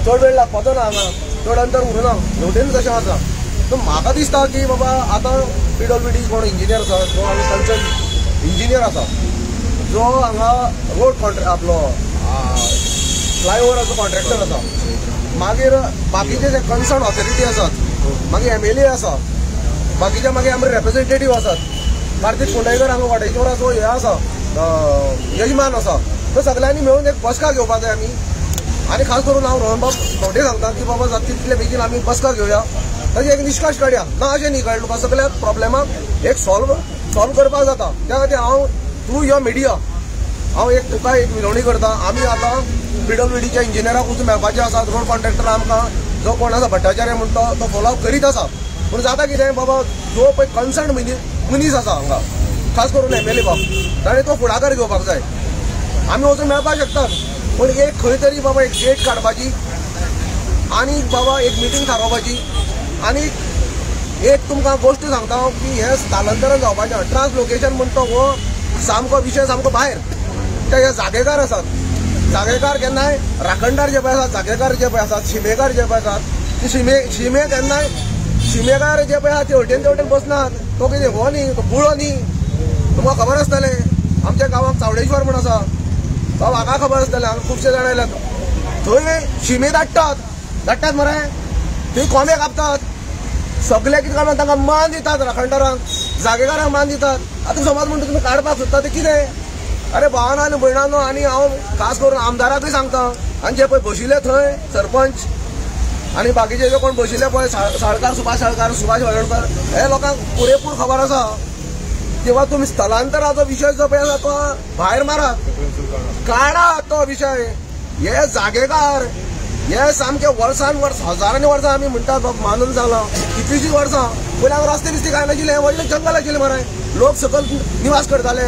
चड वेळ लागपाचो ना हांगा चड अंतर उरना हेवटेन तशें आसा सो म्हाका दिसता की बाबा आतां PWD कोण इंजिनियर आसा जो आमी कल्चर इंजिनियर आसा जो हांगा रोड आपलो फ्लायओवराचो कॉन्ट्रॅक्टर आसा मागीर बाकीचे जे कन्सर्न ऑथॉरिटी आसात मागीर MLA आसा बाकीचे मागीर आमचे रेप्रेझेंटेटीव आसात कार्तिक कुंडयकर हांगा वाटेश्वराचो हे आसा यजमान आसा तो सगळ्यांनी मेळून एक बसका घेवपाक जाय आमी आनी खास करून हांव रोहनबाब गांवडे सांगता की बाबा जाता तितले बेगीन आमी बसका घेवया ताजे एक निश्कर्श काडया ना अशें न्ही कळ्ळें तुका सगळ्या प्रॉब्लेमाक एक सॉल्व करपाक जाता त्या खातीर हांव थ्रू युअर मिडिया हांव एक तुका एक विनवणी करता आमी आतां PWDच्या इंजिनियराकूच मेळपाचे आसात रोड कॉन्ट्रॅक्टर आमकां जो कोण आसा भट्टाचार्य म्हणटा तो फॉलो अप करीत आसा पूण जाता कितें बाबा जो पळय कन्सर्न मनीस आसा हांगा खास करून MLA बाब ताणें तो फुडाकार घेवपाक जाय आमी वचून मेळपाक शकतात पूण एक खंय तरी बाबा एक डेट काडपाची आनी बाबा एक मिटींग थारोवपाची आनी एक तुमकां गोश्ट सांगता की हें स्थलांतरण जावपाचें ट्रान्सलोकेशन म्हणटा हो सामको विशय सामको भायर ते हे जागेकार आसात जागेकार केन्नाय राखणदार जे पळय आसात जागेकार जे पळय आसात शिमेकार जे पळय आसात ती शिमे केन्नाय शिमेकार जे पळय आसा ते हटेन तेवटेन बसनात तो कितें हो न्ही तो बुळो न्ही तुमकां खबर आसतलें आमच्या गांवांत चावडेश्वर म्हण आसा तो म्हाका खबर आसतलें हांगा खुबशे जाण आयल्यात थंय शिमे धाडटात मरे थंय कोंबे कापतात सगळे कितें करतात तांकां मान दितात राखणदारांक जागेकारांक मान दितात। आतां समज म्हणटा तुमी काडपाक सोदता ते कितें? अरे भावानो आनी भयणानो आनी हांव खास करून आमदाराकूय सांगता आनी जे पळय बशिल्ले थंय सरपंच आनी बाकीचे जे कोण बशिल्ले पळय साळकार सुभाष वळवणकर हे लोकांक पुरेपूर खबर आसा किंवा तुम्ही स्थलांतराचो विषय जो पळय आसा तो भायर मारात, काढात तो विषय। हे जागेकार हे सामके वर्सान वर्स हजारांनी वर्सां आमी म्हणटात मानून जाला कितलीशीं वर्सां पयलीं हांगा रस्ते बिस्ते काय नाशिल्ले, व्हडले जंगल आशिल्ले मरे, लोक सकयल निवास करताले,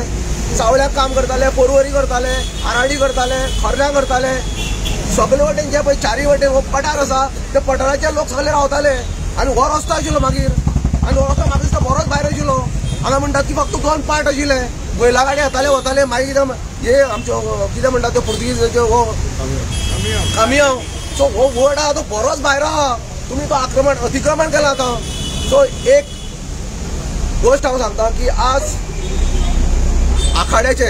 सावळ्याक काम करताले, पोरवरी करताले, आराडी करताले, खरल्यां करताले, सगळे वटेन जे पळय चारी वटेन हो पठार आसा ते पठाराचे लोक सगळे रावताले आनी हो रस्तो आशिल्लो मागीर आनी हो रस्तो म्हाका दिसता बरोच भायर आशिल्लो। हांगा म्हणटात की फक्त 2 पार्ट आशिल्ले, बैला गाडी येताले वताले, मागीर हे आमचे कितें म्हणटात ते पुर्तुगीज हो कामियो, सो हो वर्ड आहा तो बरोच भायर आहा, तुमी तो अतिक्रमण केला आतां। सो एक गोष्ट हांव सांगता की आज आखाड्याचे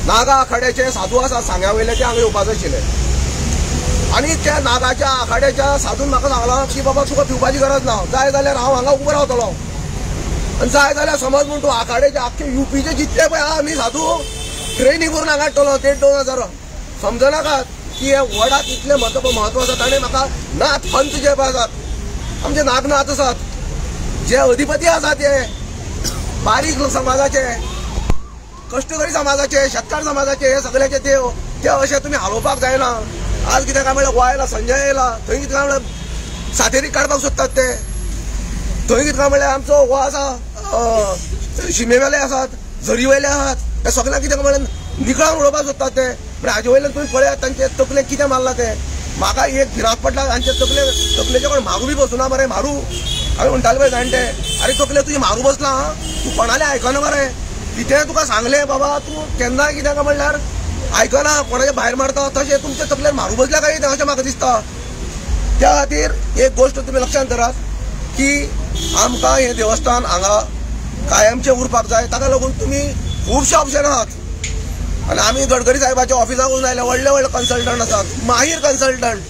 नागा आखाड्याचे साधू आसा सांग्या वयले ते हांगा येवपाचे आशिल्ले आनी त्या नागाच्या आखाड्याच्या साधून म्हाका सांगलां की बाबा तुका पिवपाची गरज ना, जाय जाल्यार हांव हांगा उबो रावतलो आनी जाय जाल्यार समज म्हूण तूं आखाड्याचे आख्खे युपीचे जितले पळय आहा आमी साधू ट्रेनी करून हांगा हाडटलो ते 2000 समजनाकात की हे वडाक इतलें म्हत्व आसा। ताणें म्हाका नाथ पंत जे पळय आसात आमचे नागनाथ आसात, जे अधिपती आसात ते बारीक समाजाचे, कष्टकरी समाजाचे, शेतकार समाजाचे, हे सगळ्याचे ते अशें तुमी हालोवपाक जायना। आज कितें काय म्हणल्यार गोंयला संजय येयला, थंय कितें काय म्हणल्यार सातेरी काडपाक सोदतात ते, थंय कितें काय म्हणल्यार आमचो हो आसा शिमेवेले आसात, झरी वयले आहात, हे सगळ्यांक कितें काय म्हणल्यार निखळावन उडोवपाक सोदतात ते। पण हाजे वयल्यान तुमी पळयात तांचे तकले कितें मारला ते। म्हाका एक भिरांत पडला तांचे तकलेचे कोण मारू बी बसूना मरे, मारू हांवें म्हणटाले पळय जाणटे, अरे तकले तुजी मारू बसला हा, तूं कोणाले आयकना मरे, कितें तुका सांगलें बाबा तूं केन्नाय कितें काय म्हणल्यार आयकना, कोणाचे भायर मारता तशें तुमचे तकलेर मारू बसल्या काय कितें अशें म्हाका दिसता। त्या खातीर एक गोश्ट तुमी लक्षांत धरात की आमकां हें देवस्थान हांगा कायमचें उरपाक जाय, ताका लागून तुमी खुबशे ऑप्शन आहात आनी आमी गडकरी साहेबाच्या ऑफिसाक वचून आयले, व्हडले व्हडले कन्सल्टंट आसात, माहीर कन्सल्टंट,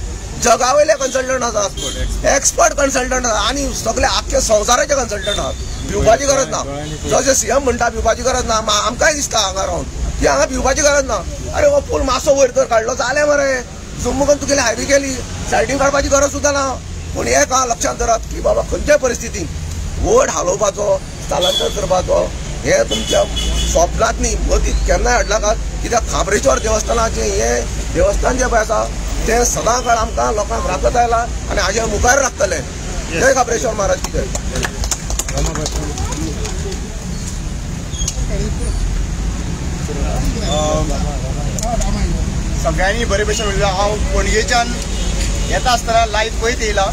जगावयले कन्सल्टंट आसात, एक्सपर्ट कन्सल्टंट आसात आनी सगळे आख्खे संवसाराचे कन्सल्टंट आहात। भिवपाची गरज ना, जशें सीएम म्हणटा भिवपाची गरज ना, आमकांय दिसता हांगा रावन की हांगा भिवपाची गरज ना। अरे हो पूल मातसो वयर तर काडलो जालें मरे, जम्मू करून तुगेली हायवे केली, सायडीन काडपाची गरज सुद्दां ना। पूण एक लक्षांत धरात की बाबा खंयच्याय परिस्थितीन वोट हालोवपाचो, स्थलांतर करपाचो हे तुमच्या स्वप्नांत न्ही, मदींत केन्नाय हाडनाकात, कित्याक खाबरेश्वर देवस्थानाचें हें देवस्थान जें पळय आसा तें सदां काळ आमकां लोकांक राखत आयलां आनी हाजे मुखार राखतले। जय खाबरेश्वर महाराज की जय। सगळ्यांनी बरे भशेन उलयला। हांव पणजेच्यान येता आसतना लायव्ह पळयत येयला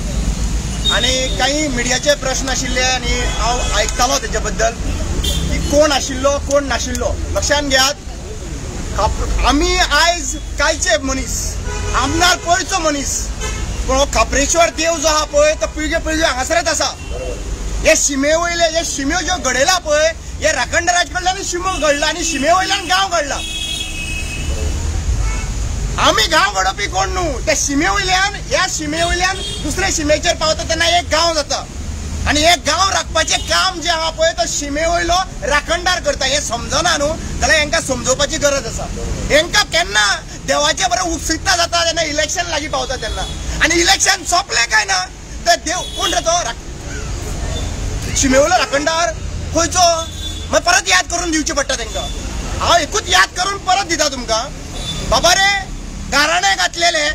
आनी काही मिडियाचे प्रश्न आशिल्ले आनी हांव आयकतालो तेजे बद्दल की कोण आशिल्लो कोण नाशिल्लो। लक्षांत घेयात आमी आयज कांयचे मनीस, आमदार पयरचो मनीस, पूण हो खापरेश्वर देव जो आहा पळय तो पिळगे हांगासरच आसा। हे शिमे वयले हे शिम्यो ज्यो घडयला पळय हे राखणदाराचे कडल्यान शिमो घडला आनी शिमे वयल्यान गांव घडला। आमी गांव घडोवपी कोण न्हू, त्या शिमे वयल्यान ह्या शिमे वयल्यान दुसऱ्या शिमेचेर पावता तेन्ना एक गांव जाता आनी हे गांव राखपाचें काम जे आहा पळय तो शिमे वयलो राखणदार करता। हे समजना न्हू जाल्यार हांकां समजोवपाची गरज आसा। हांकां केन्ना देवाचे बरें उत्सुकता जाता तेन्ना इलेक्शन लागीं पावता तेन्ना, आनी इलेक्शन सोंपलें काय ना तर देव कोण रे तो शिमे वयलो राखणदार खंयचो, मागीर परत याद करून दिवचें पडटा तांकां। हांव एकूच याद करून परत दिता तुमकां, बाबा रे गाराणे घातलेले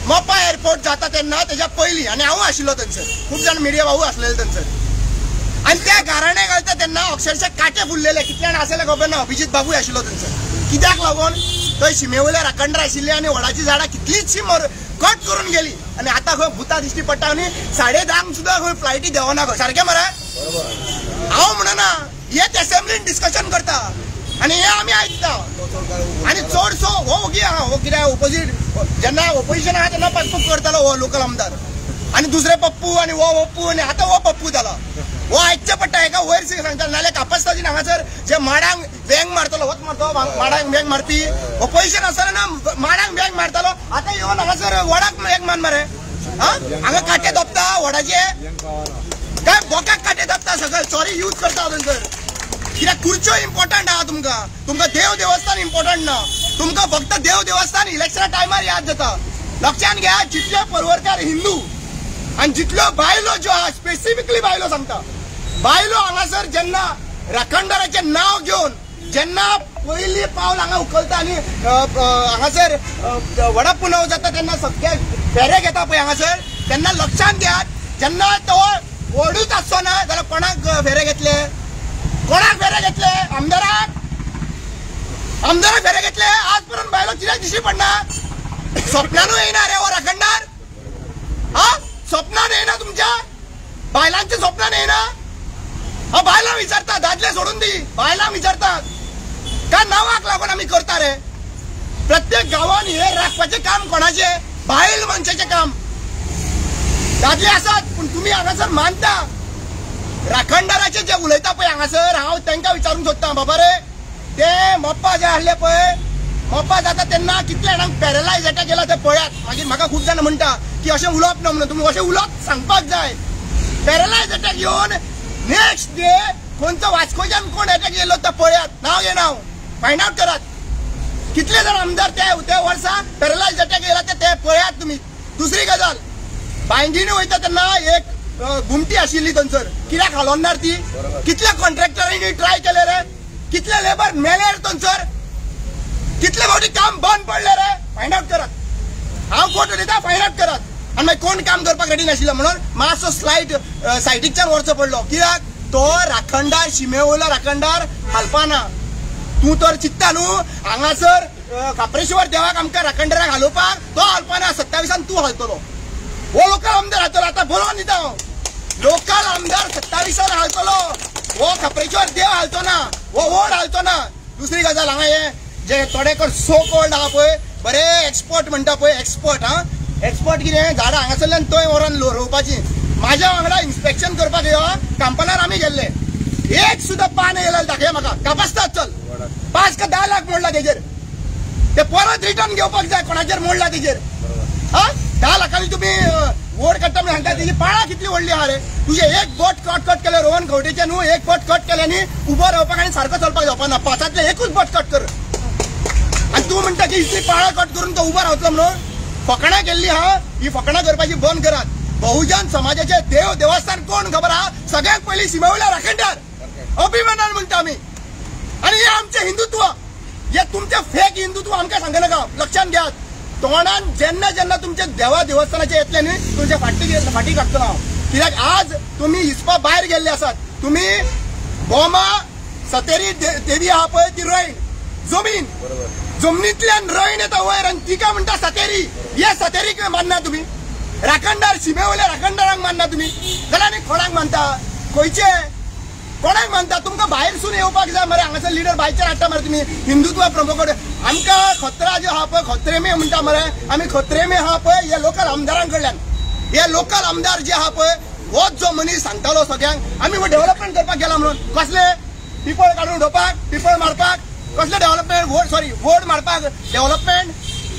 मोपा एअरपोर्ट जाता तेन्ना तेज्या पयलीं, आनी हांव आशिल्लो थंयसर, खूब जाण मिडिया भाऊ आसलेले थंयसर, आनी ते गाराणे घालता तेन्ना अक्षरशः काटे फुललेले, कितल्यान आसलेले खबर ना, अभिजीत बाबूय आशिल्लो थंयसर। कित्याक लागून थंय शिमेवयले राखणदार आशिल्ले आनी व्हडाची झाडां कितलींचशी कट करून गेली आनी आतां खंय भुतां दिश्टी पडटा आनी 10:30 सुद्दां खंय फ्लायटी देवना खंय, सारकें मरे? हांव म्हणना हेच एसेंब्लीन डिस्कशन करता आनी हे आमी आयकता आनी चडसो हो ओगी आहा, हो कितें ओपोजीट जेन्ना ओपोजिशन आहा तेन्ना पप्पू करतालो हो लोकल आमदार, आनी दुसरे पप्पू आनी हो पप्पू आनी आतां हो पप्पू जाला। हो आयकचें पडटा, हेका वयर सांगता नाल्यार कापास्ताजीन हांगासर जे माडांक वेंग मारतालो होच मारतो, माडांक वेंग मारपी ओपोजिशन आसतना माडांक वेंग मारतालो, आतां येवन हांगासर वडाक वेंग मान मरे। हांगा काटे दोपता वडाचे काय बोकाक काटे धापता सगळं सॉरी यूज करता थंयसर कित्याक खुर्च्यो इम्पॉर्टंट आहा तुमकां देव देवस्थान इम्पॉर्टंट ना तुमकां फक्त देव देवस्थान इलेक्शना टायमार याद जाता लक्षात घ्या जितले परवरकार हिंदू आणि जितल्यो बायलो ज्यो आहा स्पेसिफिकली बायलो सांगता बायलो हांगासर जेन्ना राखणदाराचें नाव घेवन जेन्ना पयली पावल हांगा उखलता आनी हांगासर वडा पुनव जाता तेन्ना सगळे फेरे घेता पळय हांगासर तेन्ना लक्षात घेयात जेन्ना तो वडूच आसचो ना जाल्यार कोणाक फेरे घेतले आमदाराक फेरे घेतले आज पर्यंत बायलो कित्याक दिश्टी पडना स्वप्नानूय येना रे हो राखणदार हा स्वप्नान येना तुमच्या बायलांच्या स्वप्नान येना हा बायलां विचारता दादले सोडून दी बायलां विचारतात का नावाक लागून आम्ही करता रे प्रत्येक गावात हे राखपाचे काम कोणाचे बायल मनशाचे काम दादले आसात पण तुम्ही हांगासर मानता राखणदाराचे जे उलयता पळय हांगासर हांव तांकां विचारूंक सोदता बाबा रे ते मोप्पा जे आहले पळय मोप्पा जाता तेन्ना कितले जाणांक पॅरलायज अटॅक गेला ते पळयात मागीर म्हाका खूब जाणां म्हणटा की अशें उलोवप ना म्हणून तुमी अशें उलोवप सांगपाक जाय पॅरलायज अटॅक येवन नेक्स्ट डे कोणतो वास्कोच्यान कोण अटॅक येयलो तो पळयात नाव घे नाव फायंड आउट करात कितले जण आमदार त्या वर्सा पॅरलायज अटॅक येयला ते पळयात तुम्ही दुसरी गजाल बांयगीणी वयता तेन्ना एक घुमटी आशिल्ली थंयसर कित्याक हालोवनार ती कितल्या कॉन्ट्रॅक्टरांनी ट्राय केले रे कितले लेबर मेले रे थंयसर कितले फावटी काम बंद पडले रे फायंड आउट करात हांव फोटो दिता फायंड आउट करात आनी मागीर कोण काम करपाक रेडी नाशिल्लो म्हणून मातसो स्लायड सायडीच्यान वरचो पडलो कित्याक तो राखणदार शिमेवयलो राखणदार हालपाना तूं तर चित्ता न्हू हांगासर काप्रेश्वर देवाक आमकां राखणदाराक हालोवपाक तो हालपाना 27 तूं हालतलो हो लोकल आमदार हालतलो आतां बरोवन दिता हांव लोकल आमदार 27 हालतलो हो काप्रेश्वर देव हालतो ना हो वोट हालतो ना दुसरी गजाल हांगा हे जे थोडेकर सो कॉल्ड आहा पळय बरे एक्सपर्ट म्हणटा पळय एक्सपर्ट हा एक्सपर्ट कितें झाडां हांगासरल्यान थंय व्हरोन रोवपाची म्हाज्या वांगडा इन्स्पेक्शन करपाक यो कंपनार आमी गेल्ले एक सुद्धा पान येयला दाखय म्हाका कापासतात चल 5 का 10 लाख मोडला तेजेर ते परत रिटर्न घेवपाक जाय कोणाचेर मोडला तेजेर हा 10 लाखांनी तुम्ही वोट काडटा म्हणून सांगता तेजी पाळा कितली व्हडली आहा रे तुझे एक बोट कट केले रोहन खंवटेचे न्हू एक बोट कट केल्यानी उबो रावपाक आनी सारको चलपाक जावपाना 5 एकूच बोट कट कर आणि तू म्हणटा की इतली पाळा कट करून तो उबो रावतलो म्हणून फकाणां केल्ली हा ही फकाणां करपाची बंद करात बहुजन समाजाचे देव देवस्थान कोण खबर आहा सगळ्यात पयली शिमेवयला राखणदार अभिमानान म्हणटा आमी आणि हे आमचे हिंदुत्व हे तुमचे फेक हिंदुत्व आमकां सांगनाका लक्षात घ्या तोंडान जेन्ना जेन्ना तुमचे देवा देवस्थानाचे येतले न्ही तुमच्या फाटी काडटलो हांव कित्याक आज तुम्ही हिसपा भायर गेल्ले आसात तुम्ही बोमा सतेरी देवी आहा पळय ती रयण जमीन जमनींतल्यान रयण येता वयर आनी तिका म्हणटा सतेरी हे सतेरीक मानना तुम्ही राखणदार शिमेवयल्या राखणदारांक मानना तुम्ही जाल्यार आनी कोणाक मानता खंयचे कोणाक मानता तुमकां भायरसून येवपाक जाय मरे हांगासर लिडर भायच्यान हाडटा मरे तुम्ही हिंदुत्व प्रमोट आमकां खतरा जे आहा पळय खत्रेमे म्हणटा मरे आमी खत्रेमे आहा पळय हे लोकल आमदारां कडल्यान हे लोकल आमदार जे आहा पळय होच जो मनीस सांगतालो सगळ्यांक आमी डेव्हलपमेंट करपाक गेला म्हणून कसले पिपळ काडून उडोवपाक पिपळ मारपाक कसले डेव्हलपमेंट वोट मारपाक डेव्हलपमेंट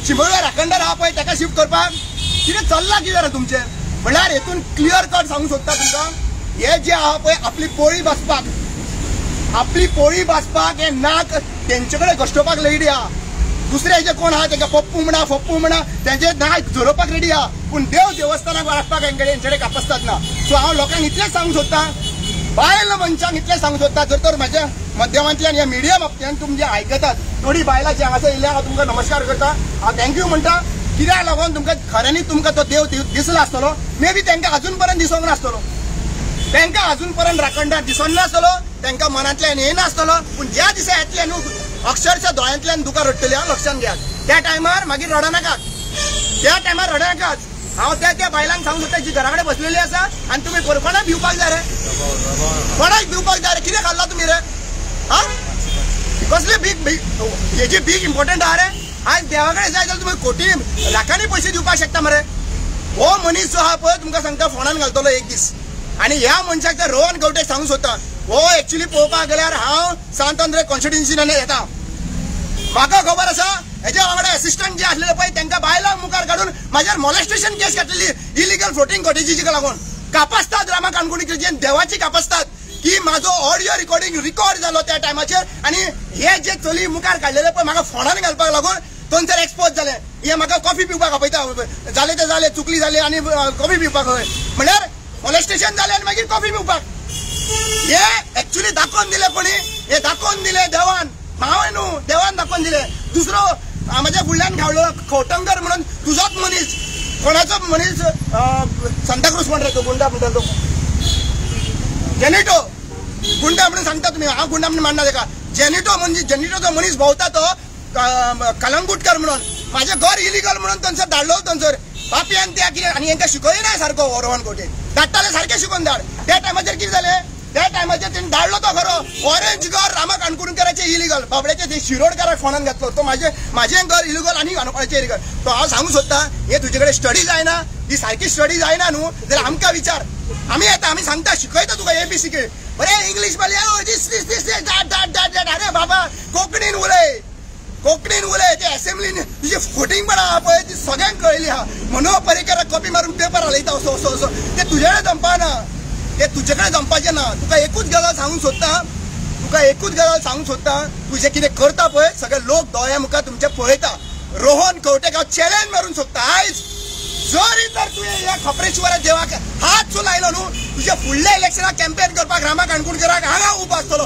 शिमेवयल्या राखणदार आहा पळय ताका शिफ्ट करपाक कितें चल्लां कितें रे तुमचें म्हळ्यार हेतून क्लियर कट सांगूंक सोदता तुमकां हे जे आहा पळय आपली पोळी भाजपाक हे नाक तेंचे कडेन घश्टोवपाक रेडी आहा दुसरे जे कोण आहा तांकां पप्पू म्हणा तेंचे नाक झरोवपाक रेडी आहा पूण देव देवस्थानाक वाडपाक हेंचे कडेन कापसतात ना सो हांव लोकांक इतलेंच सांगूंक सोदता बायल मनशांक इतलें सांगूंक सोदता जर तर म्हाज्या माध्यमांतल्यान ह्या मिडिया बाबतींत तुमी जे आयकतात थोडी बायलां जी हांगासर येयल्या हांव तुमकां नमस्कार करता हांव थँक्यू म्हणटा कित्याक लागून तुमकां खऱ्यांनी तुमकां तो देव दिसलो आसतलो मे बी तांकां अजून पर्यंत दिसोंक नासतलो तांकां अजून पर्यंत राखणदार दिसोन नासतलो तांकां मनांतल्यान येनासतलो पूण ज्या दिसा येतले न्हू अक्षरशः दोळ्यांतल्यान दुकां रडटली हांव लक्षात घेयात त्या टायमार मागीर रडा नाकात हांव त्या बायलांक सांगूंक सोदता जी घरा कडेन बसलेली आसा आनी तुमी कोणाक भिवपाक जाय रे कोणाक भिवपाक जाय रे कितें खाल्ला तुमी रे हा कसले बीग हेजी बीग इम्पॉर्टंट आहा रे आज देवा कडेन जाय जाल्यार तुमी कोटी लाखांनी पयशे दिवपाक शकता मरे हो मनीस जो आहा पळय तुमकां सांगता फोंडान घालतलो एक दीस आनी ह्या मनशाक तर रोहन गवटे सांगूंक सोदता हो एक्चुअली पळोवपाक गेल्यार हांव सांत कॉन्स्टिट्युन्सीन येता म्हाका खबर आसा हेज्या वांगडा असिस्टंट जे आसलेले पळय तांकां बायलांक मुखार काडून म्हाज्यार मॉलेस्टेशन केस घातलेली इलिगल फ्लोटींग कॉटेजीक लागून कापासतात रामा काणकोणकरची देवाची कापासतात की माझो ऑडिओ रिकॉर्ड जालो त्या टायमाचेर आणि हे जे चली मुखार काढलेले पण म्हाका फोनान घालपाक लागून थंयसर एक्सपोज जाले हे म्हाका कॉफी पिवपाक आपयता जाले ते जाले चुकली जाली आणि कॉफी पिवपाक हय म्हणल्यार मॉलेस्टेशन जाले आणि मागीर कॉफी पिवपाक हे एक्चुअली दाखोवन दिले कोणी हे दाखोवन दिले देवान हांवें न्हू देवान दाखोवन दिले दुसरो माझ्या फुडल्यान खावलो खोटंकर म्हणून तुजोच मनीस कोणाचो मनीस सांताक्रूज म्हणटा तो गुंडा म्हणटा तो जेनेटो गुंडा म्हणून सांगता तुम्ही हांव गुंडा म्हणून मानना तेका जेनेटोचो मनीस भोंवता तो कलंगूटकर म्हणून माझे घर इलिगल म्हणून थंयसर धाडलो थंयसर पापयान त्या कितें आनी हेंकां शिकय ना सारको रोहन कोटे धाडटाले सारके शिकोवन धाड त्या टायमाचेर कितें जालें त्या टायमाचेर तेणी धाडलो तो खरो ऑरेंज घर रामा काणकोणकराचे इलिगल बाबड्याचे ते शिरोडकाराक फोनान घातलो तो म्हाजें घर इलिगल आनी काणकोणाचें इलिगल तो हांव सांगू सोदतां हे तुजे कडेन स्टडी जायना ही सारकी स्टडी जायना न्हू जाल्यार आमकां विचार आमी येता आमी सांगता शिकयता तुका ABCD बरे इंग्लीश बोलया दिस अरे बाबा कोंकणीन उलय ते असेंब्लीन तुजे फोटिंगपण आहा पळय ती सगळ्यांक कळयली आहा मनोहर पर्रीकराक कॉपी मारून पेपर हलयता असो ते तुजे कडेन जमपाना ते तुजे कडेन जमपाचें ना तुका एकूच गजाल सांगूंक सोदता तूं जें कितें करता पळय सगळे लोक दोळ्या मुखार तुमचे पळयता रोहन खंवटेक हांव चॅलेंज मारून सोदता आयज जरी तर तुवें ह्या खपरेश्वरा देवाक हात सो लायलो न्हू तुज्या फुडल्या इलेक्शनाक कॅम्पेन करपाक रामा काणकोणकराक हांगा उबो आसतलो